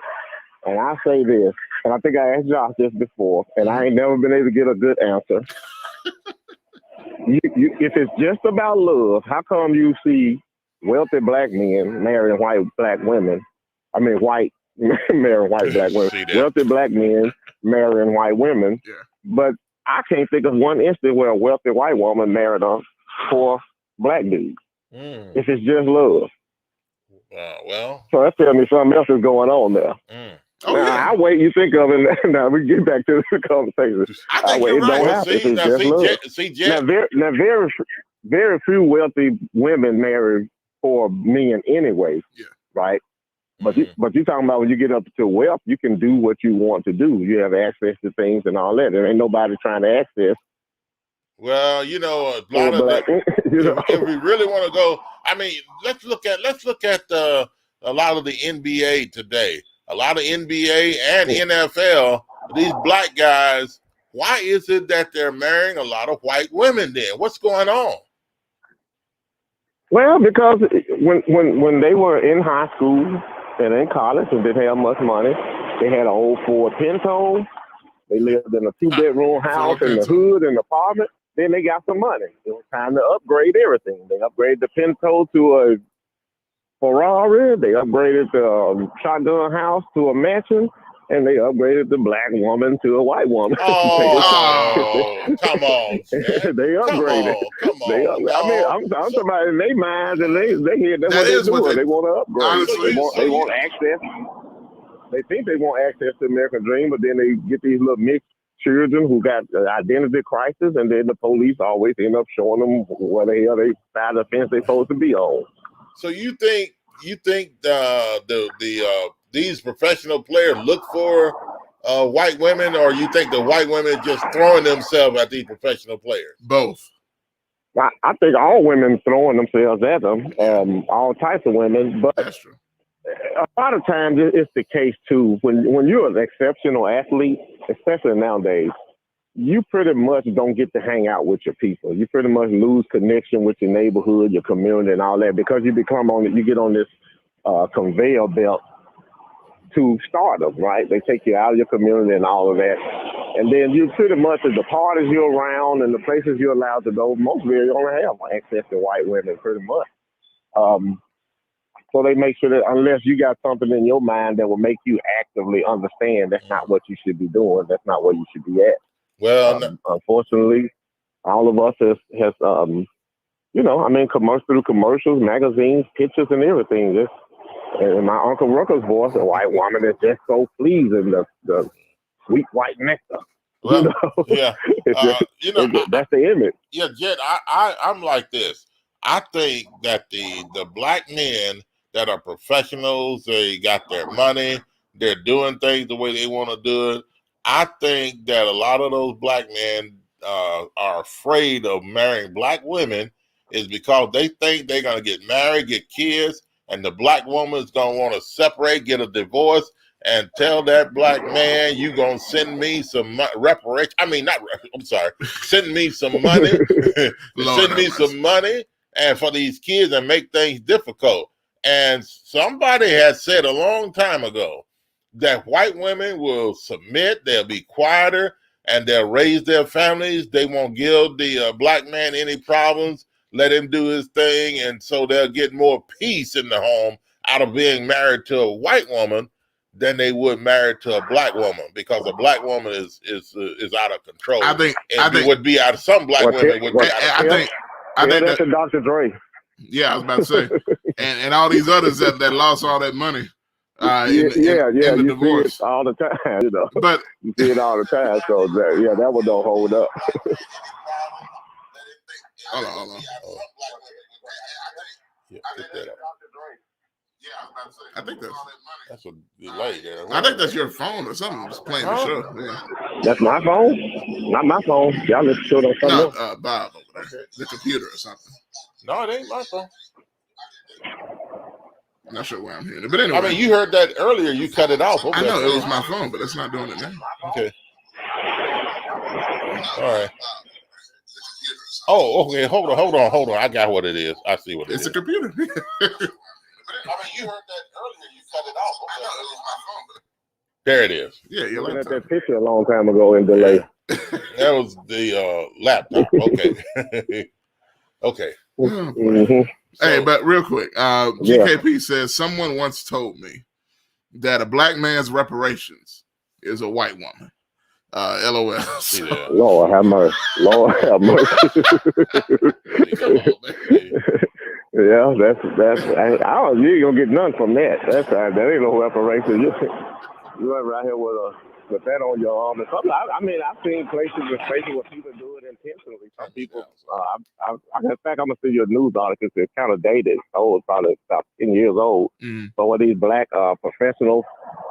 And I say this, and I think I asked Josh this before, and I ain't never been able to get a good answer. If it's just about love, how come you see wealthy black men marrying white black women? I mean, white marrying white black women. Wealthy black men marrying white women. Yeah. But I can't think of one instance where a wealthy white woman married a poor black dude. If it's just love. So that tells me something else is going on there. I wait. You think of it now. We get back to the conversation. I think it don't happen. It's just love. Now, very few wealthy women marry poor men anyway. Yeah. Right. But you talking about when you get up to wealth, you can do what you want to do. You have access to things and all that. There ain't nobody trying to access. Well, a lot of if we really want to go, I mean, let's look at a lot of the NBA today. A lot of NBA and NFL, these black guys, why is it that they're marrying a lot of white women then? What's going on? Well, because when they were in high school and in college and didn't have much money, they had an old Ford Pinto. They lived in a 2-bedroom house in the hood, in an apartment. Then they got some money. It was time to upgrade everything. They upgraded the Pinto to a Ferrari. They upgraded the shotgun house to a mansion. And they upgraded the black woman to a white woman. Oh, come on. They upgraded. Come on. I mean, I'm talking about in their minds, and they hear that's what they're doing. They want to upgrade. Honestly, they want access. They think they want access to the American dream, but then they get these little mixed children who got identity crisis, and then the police always end up showing them where the hell they side of the fence they're supposed to be on. So you think these professional players look for white women, or you think the white women just throwing themselves at these professional players? Both. I think all women throwing themselves at them, all types of women. But that's true. A lot of times it's the case too. When you're an exceptional athlete, especially nowadays, you pretty much don't get to hang out with your people. You pretty much lose connection with your neighborhood, your community, and all that because you get on this conveyor belt to stardom, right? They take you out of your community and all of that. And then you pretty much, at the parties you're around and the places you're allowed to go, most of you only have access to white women pretty much. So they make sure that unless you got something in your mind that will make you actively understand that's not what you should be doing, that's not where you should be at. Well, unfortunately, all of us has through commercials, magazines, pictures, and everything. And my Uncle Rucker's voice, a white woman is just so pleasing, the sweet white nectar. Well, that's the image. Yeah, Jet, I'm like this. I think that the black men that are professionals, they got their money, they're doing things the way they want to do it. I think that a lot of those black men are afraid of marrying black women is because they think they're going to get married, get kids, and the black woman is going to want to separate, get a divorce, and tell that black man, you going to send me some reparation. I mean, I'm sorry, send me some money, send me some money and for these kids and make things difficult. And somebody has said a long time ago that white women will submit, they'll be quieter, and they'll raise their families. They won't give the black man any problems, let him do his thing, and so they'll get more peace in the home out of being married to a white woman than they would married to a black woman, because a black woman is out of control. I think would be out of some black women would be out of control. I think that's a Dr. Dre. Yeah, I was about to say, and all these others that lost all that money. In you the divorce. see it all the time, you know. But you see it all the time, so that one don't hold up. Hold on. Yeah, pick that up. I think that's a delay there. I think that's your phone or something just playing the show. Yeah. That's my phone? Not my phone. Y'all listen to it on something else. Bob over there. The computer or something. No, it ain't my phone. I'm not sure why I'm hearing it. But anyway. I mean, you heard that earlier. You cut it off. I know it was my phone, but it's not doing it now. Okay. All right. Oh, okay. Hold on. I got what it is. I see what it is. It's a computer. I mean, you heard that earlier. You cut it off. I know it was my phone, but there it is. Yeah, you're looking at that picture a long time ago in delay. That was the laptop. Okay. Okay. Mm-hmm. Hey, but real quick, GKP says someone once told me that a black man's reparations is a white woman. LOL. Yeah. Lord have mercy. Lord have mercy. Yeah, that's. You ain't gonna get none from that. That ain't no reparation. You run right here with that on your arm. And something. I mean, I've seen places where people do it intentionally. Some people. In fact, I'm gonna see you a news article. It's kind of dated. Old, probably about 10 years old. So what these black professional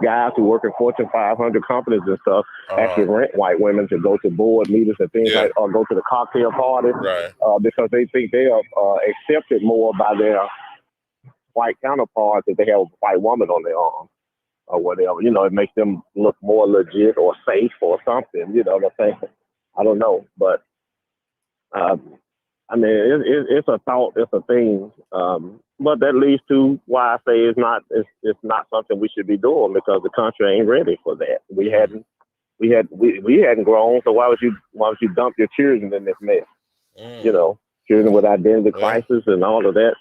guys who work in Fortune 500 companies and stuff actually rent white women to go to board meetings and things like, or go to the cocktail parties, right? Because they think they are accepted more by their white counterparts if they have a white woman on their arm or whatever. You know, it makes them look more legit or safe or something. You know what I'm saying? I don't know, but I mean, it's a thought, it's a thing. But that leads to why I say it's not something we should be doing, because the country ain't ready for that. We hadn't grown, so why would you dump your children in this mess? You know, children with identity crisis and all of that.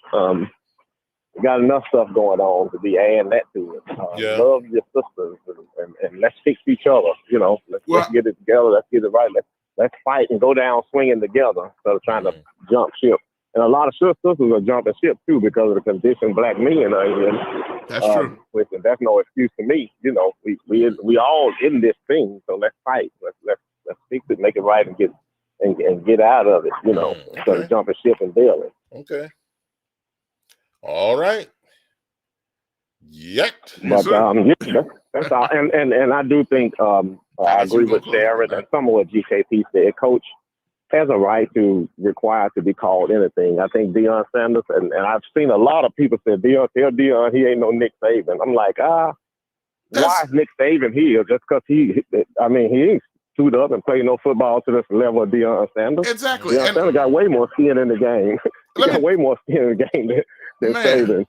We got enough stuff going on to be adding that to it. Love your sisters and let's fix each other. You know, let's get it together. Let's get it right. Let's fight and go down swinging together instead of trying to jump ship. And a lot of sisters are jumping ship too because of the condition black men are in. That's true. That's no excuse to me. You know, we all in this thing, so let's fight. Let's fix it, make it right, and get out of it. You know, instead of jumping ship and bailing. Okay. All right. Yet. But that's all. And I do think I agree with Sharon and some of what GKP said. Coach has a right to require to be called anything. I think Deion Sanders, and I've seen a lot of people say, tell Deion he ain't no Nick Saban. I'm like, why is Nick Saban here? Just because he ain't suited up and played no football to this level of Deion Sanders. Exactly. Deion Sanders got way more skin in the game. He got way more skin in the game than Saban.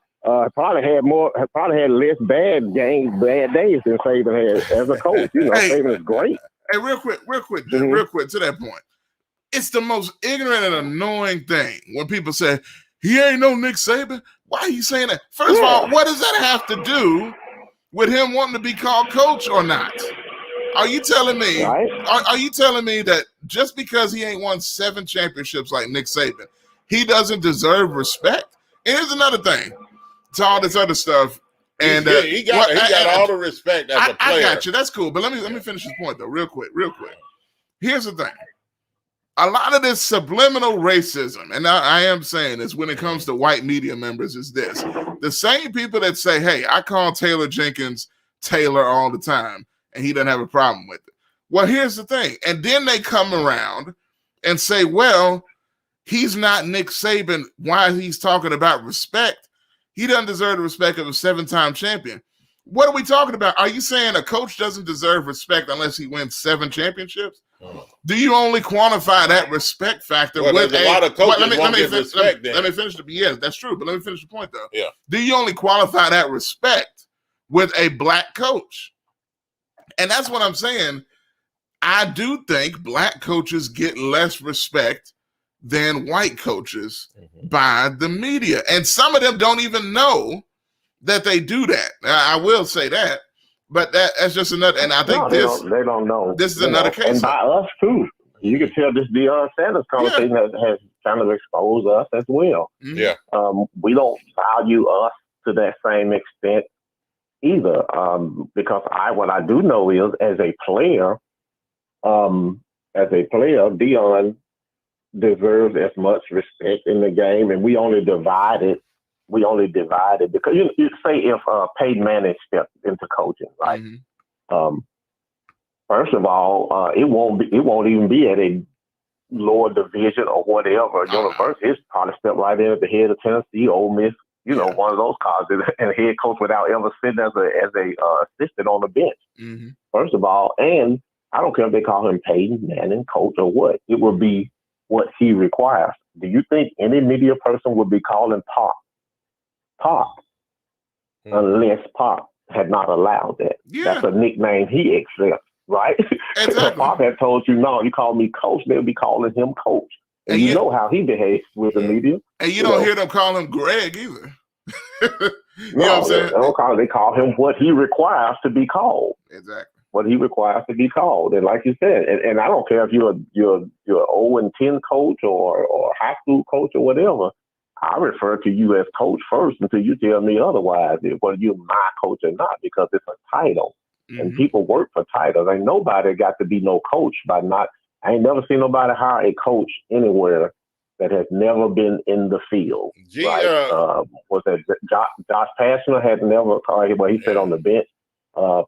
Probably had less bad days than Saban had as a coach. You know, Saban is great. Hey, real quick, to that point. It's the most ignorant and annoying thing when people say, he ain't no Nick Saban. Why are you saying that? First of all, what does that have to do with him wanting to be called coach or not? Are you telling me are you telling me that just because he ain't won 7 championships like Nick Saban, he doesn't deserve respect? And here's another thing to all this other stuff. And he got all the respect as a player. I got you. That's cool. But let me finish this point though, real quick. Here's the thing. A lot of this subliminal racism, and I am saying this when it comes to white media members, is this. The same people that say, hey, I call Taylor Jenkins Taylor all the time, and he doesn't have a problem with it. Well, here's the thing. And then they come around and say, well, he's not Nick Saban. Why he's talking about respect? He doesn't deserve the respect of a 7-time champion. What are we talking about? Are you saying a coach doesn't deserve respect unless he wins 7 championships? Do you only quantify that respect factor with a lot of coaches won't get respect? Let me finish. Yes, that's true. But let me finish the point, though. Yeah. Do you only qualify that respect with a black coach? And that's what I'm saying. I do think black coaches get less respect than white coaches by the media. And some of them don't even know that they do that. I will say that. But that's just another, and I think they don't know. This is another case. And by us too. You can tell this Deion Sanders conversation has kind of exposed us as well. Yeah. We don't value us to that same extent either. Because what I do know is as a player, Deion deserves as much respect in the game, and we only divide it because you say if Peyton Manning stepped into coaching, right? First of all, it won't even be at a lower division or whatever universe. It's probably stepped right in at the head of Tennessee, Ole Miss, one of those colleges, and head coach without ever sitting as a assistant on the bench. First of all, and I don't care if they call him Peyton Manning coach or what. It will be what he requires. Do you think any media person would be calling Pop, unless Pop had not allowed that? That's a nickname he accepts, right? Exactly. Pop had told you, no, you call me coach, they'll be calling him coach. And you know how he behaves with the media. And you don't hear them call him Greg either. You know what I'm saying? They call him what he requires to be called. Exactly. What he requires to be called. And like you said, and I don't care if you're 0-10 coach or high school coach or whatever, I refer to you as coach first until you tell me otherwise, whether you're my coach or not, because it's a title. And people work for titles. Ain't nobody got to be no coach I ain't never seen nobody hire a coach anywhere that has never been in the field. Was that Josh Pastner had never, he said on the bench.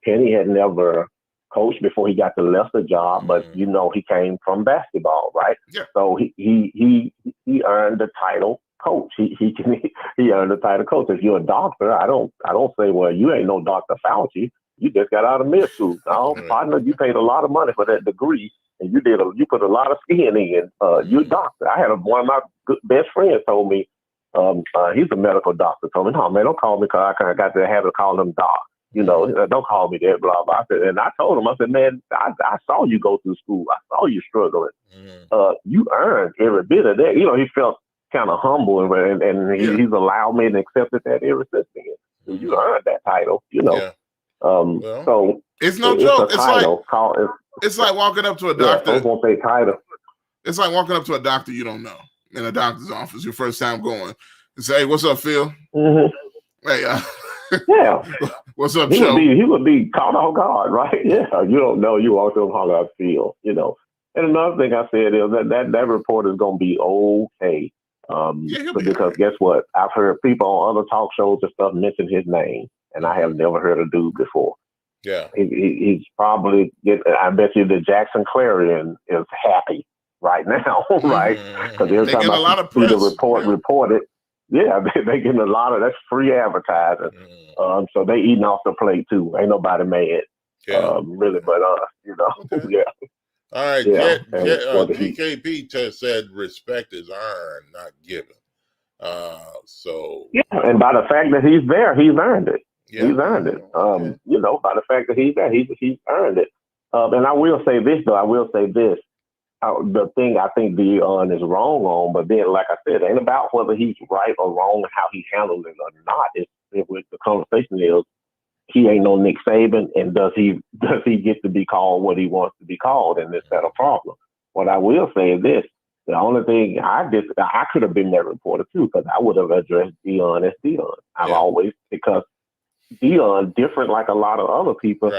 Penny had never coached before he got the Leicester job, but he came from basketball, right? Yeah. So he earned the title coach. He earned the title coach. If you're a doctor, I don't say, well, you ain't no Dr. Fauci. You just got out of med school. No, partner, you paid a lot of money for that degree, and you put a lot of skin in. You're a doctor. I had one of my best friends told me, he's a medical doctor. Told me, no man, don't call me because I got to have to call him doc. Don't call me that, blah, blah. And I told him, I said, man, I saw you go through school. I saw you struggling. You earned every bit of that. He felt kind of humble and he's allowed me and accepted that ever since then. You earned that title, So it's no joke. It's like walking up to a doctor. I won't say title. It's like walking up to a doctor you don't know in a doctor's office, your first time going, and say, hey, what's up, Phil? Hey, yeah. What's up, he Joe? He would be caught off guard, right? Yeah. You don't know. You walk up, holler out, Phil. And another thing I said is that report is going to be okay. Because guess what? I've heard people on other talk shows and stuff mention his name, and I have never heard a dude before. Yeah. He's probably, I bet you the Jackson Clarion is happy right now, right? Because every time I see the report it, they're getting a lot of, that's free advertising. So they eating off the plate too. Ain't nobody mad, really, but Okay. yeah. All right, GKP just said respect is earned, not given. And by the fact that he's there, he's earned it. Yeah. He's earned it. By the fact that he's there, he's earned it. And I will say this, though. The thing I think Deion is wrong on, but then, like I said, it ain't about whether he's right or wrong and how he handled it or not. The conversation is, he ain't no Nick Saban, and does he get to be called what he wants to be called, and is that a problem? What I will say is this: the only thing I could have been that reporter too, because I would have addressed Deion as Deion. Because Deion, different like a lot of other people,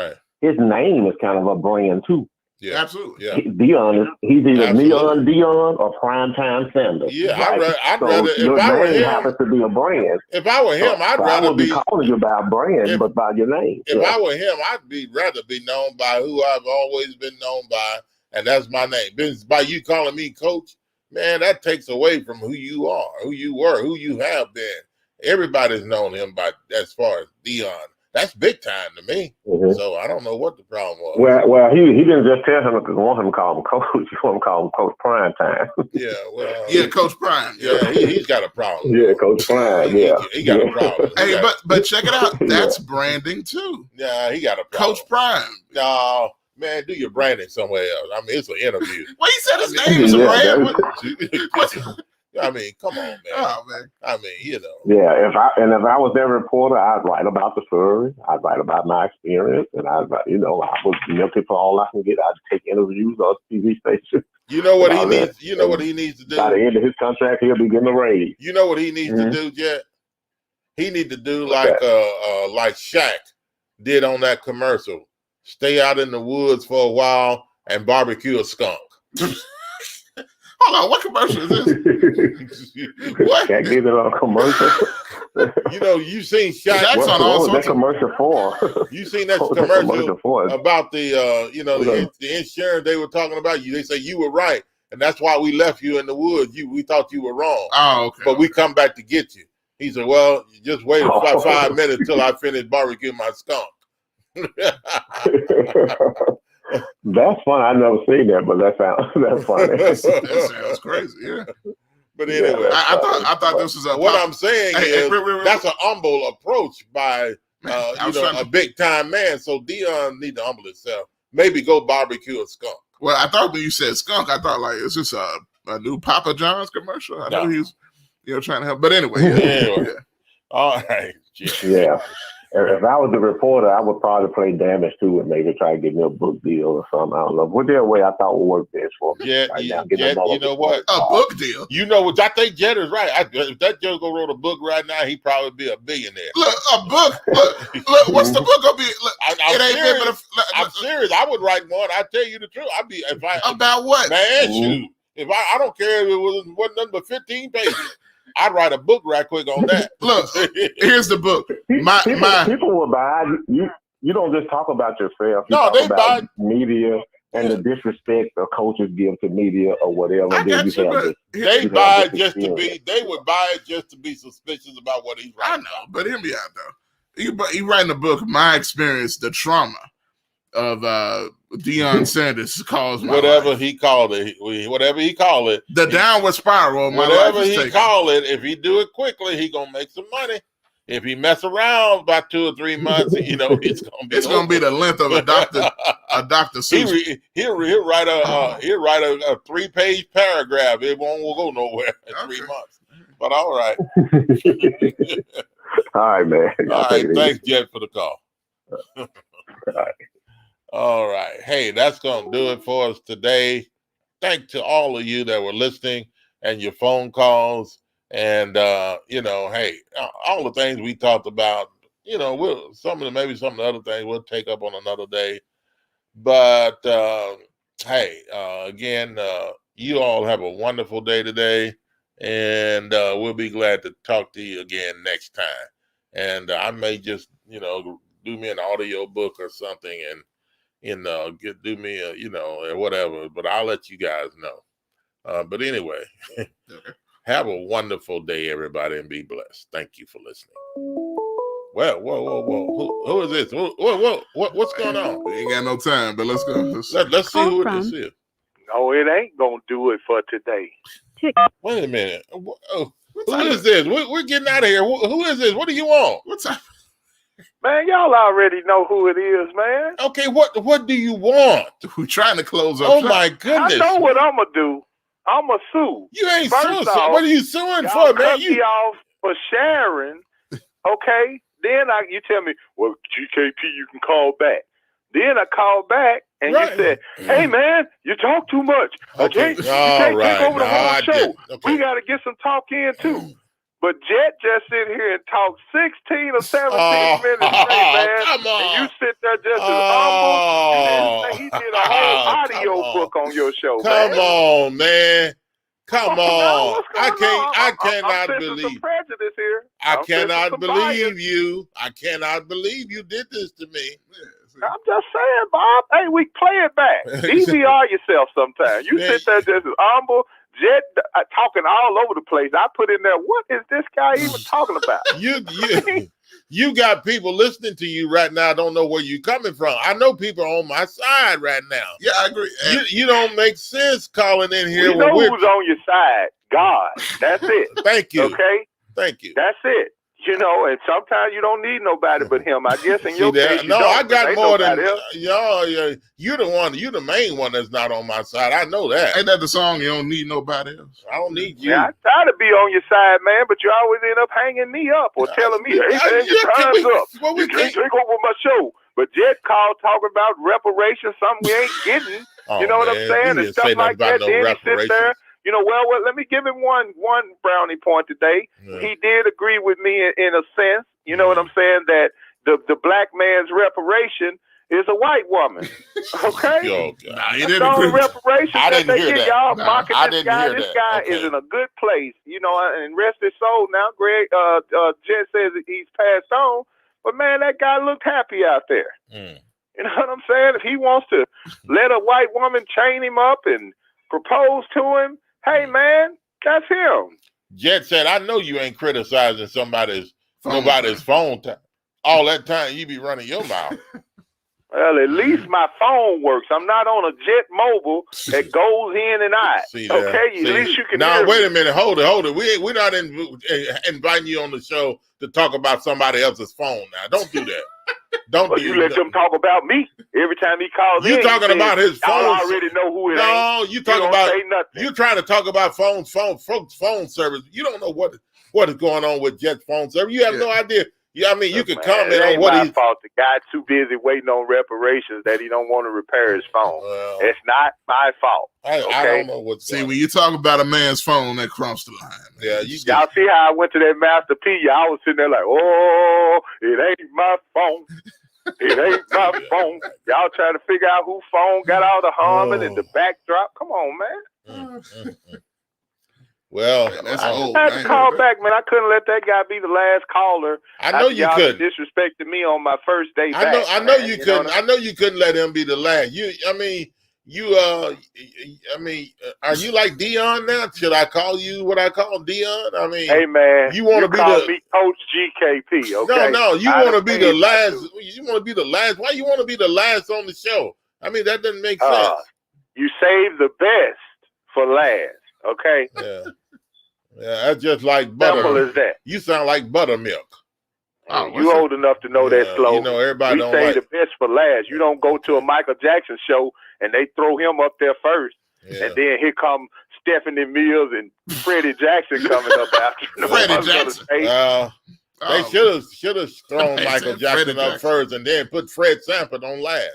his name is kind of a brand too. Yeah, absolutely. Yeah. Deion he's either Neon Deion or Primetime Sanders. Yeah, right? I'd rather if I were him, happens to be a brand. If I were him, I'd rather I would be calling you by a brand, but by your name. If I were him, I'd rather be known by who I've always been known by, and that's my name. By you calling me coach, man, that takes away from who you are, who you were, who you have been. Everybody's known him by as far as Deion. That's big time to me. Mm-hmm. So I don't know what the problem was. Well, he didn't just tell him to want him to call him coach. He want him to call him Coach Prime Time. Yeah, well, yeah, Coach Prime. Yeah, he's got a problem. Yeah, Coach Prime. Yeah, he got a problem. Hey, but check it out. That's branding too. Yeah, he got a problem. Coach Prime. No, man, do your branding somewhere else. I mean, it's an interview. Well, he said his name is a brand. I mean, come on, man. Oh, man. I mean, you know. Yeah, if I was their reporter, I'd write about the story. I'd write about my experience, and I would milk it for all I can get. I'd take interviews on TV stations. You know what he needs? You know what he needs to do? By the end of his contract, he'll be getting a raise. You know what he needs to do, Jet? He need to do like Shaq did on that commercial. Stay out in the woods for a while and barbecue a skunk. Hold on, what commercial is this? What? Can't get it on commercial. You know, you seen Shaq. What was that commercial for? You seen that commercial about the the insurance they were talking about? They say you were right, and that's why we left you in the woods. We thought you were wrong. Oh, okay. But we come back to get you. He said, "Well, you just wait about 5 minutes till I finish barbecuing my skunk." That's fun. I've never seen that, but that's funny. That sounds crazy. Yeah. But anyway, I thought this was what I'm saying is that's an humble approach by a big time man. So Deion need to humble himself. Maybe go barbecue a skunk. Well, I thought when you said skunk, I thought like it's just a new Papa John's commercial. I know he was trying to help, but anyway. Yeah. All right. Yeah. If I was a reporter, I would probably play damage too and maybe try to get me a book deal or something. I don't know. What their way I thought would work best for me. Yeah, right now, you know what? A book deal. You know what? I think Jet is right. If that Joe wrote a book right now, he'd probably be a billionaire. Look, a book. Look, what's the book gonna be? Look, I'm serious. I would write one. I tell you the truth. About what? Man, shoot. If I don't care if it wasn't nothing but 15 pages. I'd write a book right quick on that. Look, here's the book. People will buy. You don't just talk about yourself. You no, talk they about buy media and the disrespect the coaches give to media or whatever. They buy it just to be. They would buy it just to be suspicious about what he's writing. I know, but hear me out though. He writing a book. My experience, the trauma of Deion Sanders caused my life. He called it, whatever he called it, the downward spiral of my life. Whatever he call it, if he do it quickly, he gonna make some money. If he mess around about 2 or 3 months, it's gonna be the length of a Dr. Seuss. He'll write a 3-page paragraph. It won't go nowhere in 3 months. But all right. All right, man. All right, thanks, Jet, for the call. All right. Hey, that's going to do it for us today. Thanks to all of you that were listening and your phone calls. And, hey, all the things we talked about, maybe some of the other things we'll take up on another day. But, again, you all have a wonderful day today. And we'll be glad to talk to you again next time. And I may just, do me an audio book or something and, do me or whatever, but I'll let you guys know. But anyway, have a wonderful day, everybody, and be blessed. Thank you for listening. Well, whoa. Who is this? What's going on? We ain't got no time, but let's go. Let's see who this is. No, it ain't gonna do it for today. Wait a minute. Who is this? We're getting out of here. Who is this? What do you want? What's up? Man, y'all already know who it is, man. Okay, what do you want? We're trying to close up. Oh my goodness! I know what I'm gonna do. I'm gonna sue. You ain't suing. What are you suing for, man? Cut me off for sharing. Okay, then you tell me, well, GKP, you can call back. Then I call back and you said, hey man, you talk too much. Okay, you can't take over the whole show. We gotta get some talk in too. But Jet just sit here and talk 16 or 17 minutes straight, man. Come on. And you sit there just as humble. And he did a whole audio book on your show, man. Come on, man. Come on. I cannot believe. Some prejudice here. I cannot believe you. I cannot believe you did this to me. I'm just saying, Bob. Hey, we play it back. DVR yourself sometime. You sit there just as humble, Jet talking all over the place. I put in there, what is this guy even talking about? You got people listening to you right now. Don't know where you're coming from. I know people are on my side right now. Yeah, I agree. You don't make sense calling in here. We know who's on your side. God. That's it. Thank you. Okay? Thank you. That's it. You know, and sometimes you don't need nobody but him. I guess in your case, you no, don't, I got more than else. y'all. You're the one. You're the main one that's not on my side. I know that. Ain't that the song? You don't need nobody else. I don't need you. Yeah, I try to be on your side, man, but you always end up hanging me up or telling me, "Hey, man, your time's up. You can't take over my show." But Jet called talking about reparations, something we ain't getting. You know what I'm saying? And stuff like that. Then he sits there. You know, well, let me give him one brownie point today. Yeah. He did agree with me in a sense. You know what I'm saying? That the black man's reparation is a white woman. Okay? Yo, he didn't agree. Reparations I didn't hear that. Y'all mocking this guy. This guy is in a good place. You know, and rest his soul now. Greg Jet says that he's passed on. But man, that guy looked happy out there. You know what I'm saying? If he wants to let a white woman chain him up and propose to him, hey man, that's him. Jet said, I know you ain't criticizing nobody's phone time. All that time you be running your mouth. Well, at least my phone works. I'm not on a Jet Mobile that goes in and out. Okay, at least you can hear wait me. a minute, hold it. We're not inviting you on the show to talk about somebody else's phone now. Don't do that. You let them talk about me every time he calls in. You talking about his phone? I already know who it is. No, you talking about. You trying to talk about phone service. You don't know what is going on with Jet's phone service. You have no idea. Yeah, I mean, you can comment on what he's. Fault. The guy's too busy waiting on reparations that he don't want to repair his phone. Well, it's not my fault. I don't know what's. See, when you talk about a man's phone, that crossed the line. Yeah, y'all see how I went to that Master P? Y'all was sitting there like, oh, it ain't my phone. It ain't my phone. Y'all trying to figure out whose phone got all the humming and the backdrop. Come on, man. Well, I had to call back, man. I couldn't let that guy be the last caller. I know you couldn't. Disrespected me on my first day back. I know you couldn't. I know you couldn't let him be the last. Are you like Deion now? Should I call you what I call Deion? I mean, hey man, you want to be me Coach GKP? Okay. No, you want to be the last. You want to be the last. Why you want to be the last on the show? I mean, that doesn't make sense. You save the best for last. Okay. Yeah, that's just like butter. Simple as that. You sound like buttermilk. You old enough to know that slogan. You know, everybody we don't say like the best for last. You don't go to a Michael Jackson show and they throw him up there first, and then here come Stephanie Mills and Freddie Jackson coming up after. Freddie Jackson. They should have thrown Michael Jackson up first and then put Fred Sanford on last.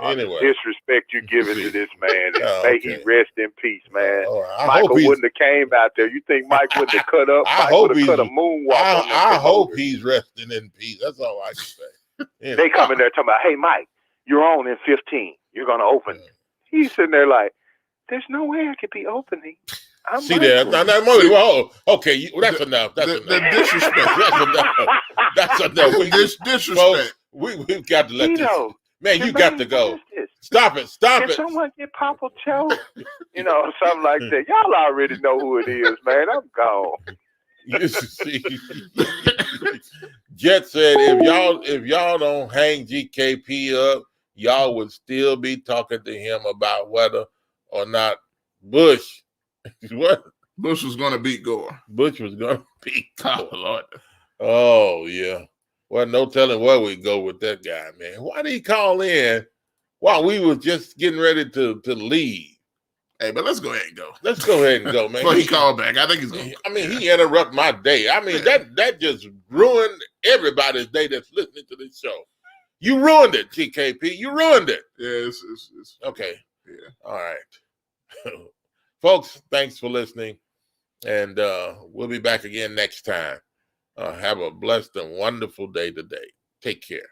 Anyway, disrespect you giving to this man. May he rest in peace, man. I Michael hope wouldn't have came out there. You think Mike wouldn't have cut up? I Mike hope would have cut a moonwalk. I hope he's resting in peace. That's all I can say. Anyway. They come in there talking about, hey Mike, you're on in 15. You're gonna open. He's sitting there like, there's no way I could be opening. I'm See there, well, okay, that's enough. That's enough. The disrespect. That's enough. Disrespect. Folks, we've got to let this. Man, you got to go. Stop it. Can someone get Papa Joe? You know, something like that. Y'all already know who it is, man. I'm gone. You see, Jet said if y'all don't hang GKP up, y'all would still be talking to him about whether or not Bush. What? Bush was going to beat Gore. Bush was going to beat Gore. Oh, Lord. Oh, yeah. Well, no telling where we go with that guy, man. Why did he call in while we was just getting ready to leave? Hey, but let's go ahead and go. Let's go ahead and go, man. Before he called back, I think he's going to. I mean, he interrupted my day. I mean, that just ruined everybody's day that's listening to this show. You ruined it, GKP. You ruined it. Yeah, it's okay. Yeah. All right. Folks, thanks for listening. And we'll be back again next time. Have a blessed and wonderful day today. Take care.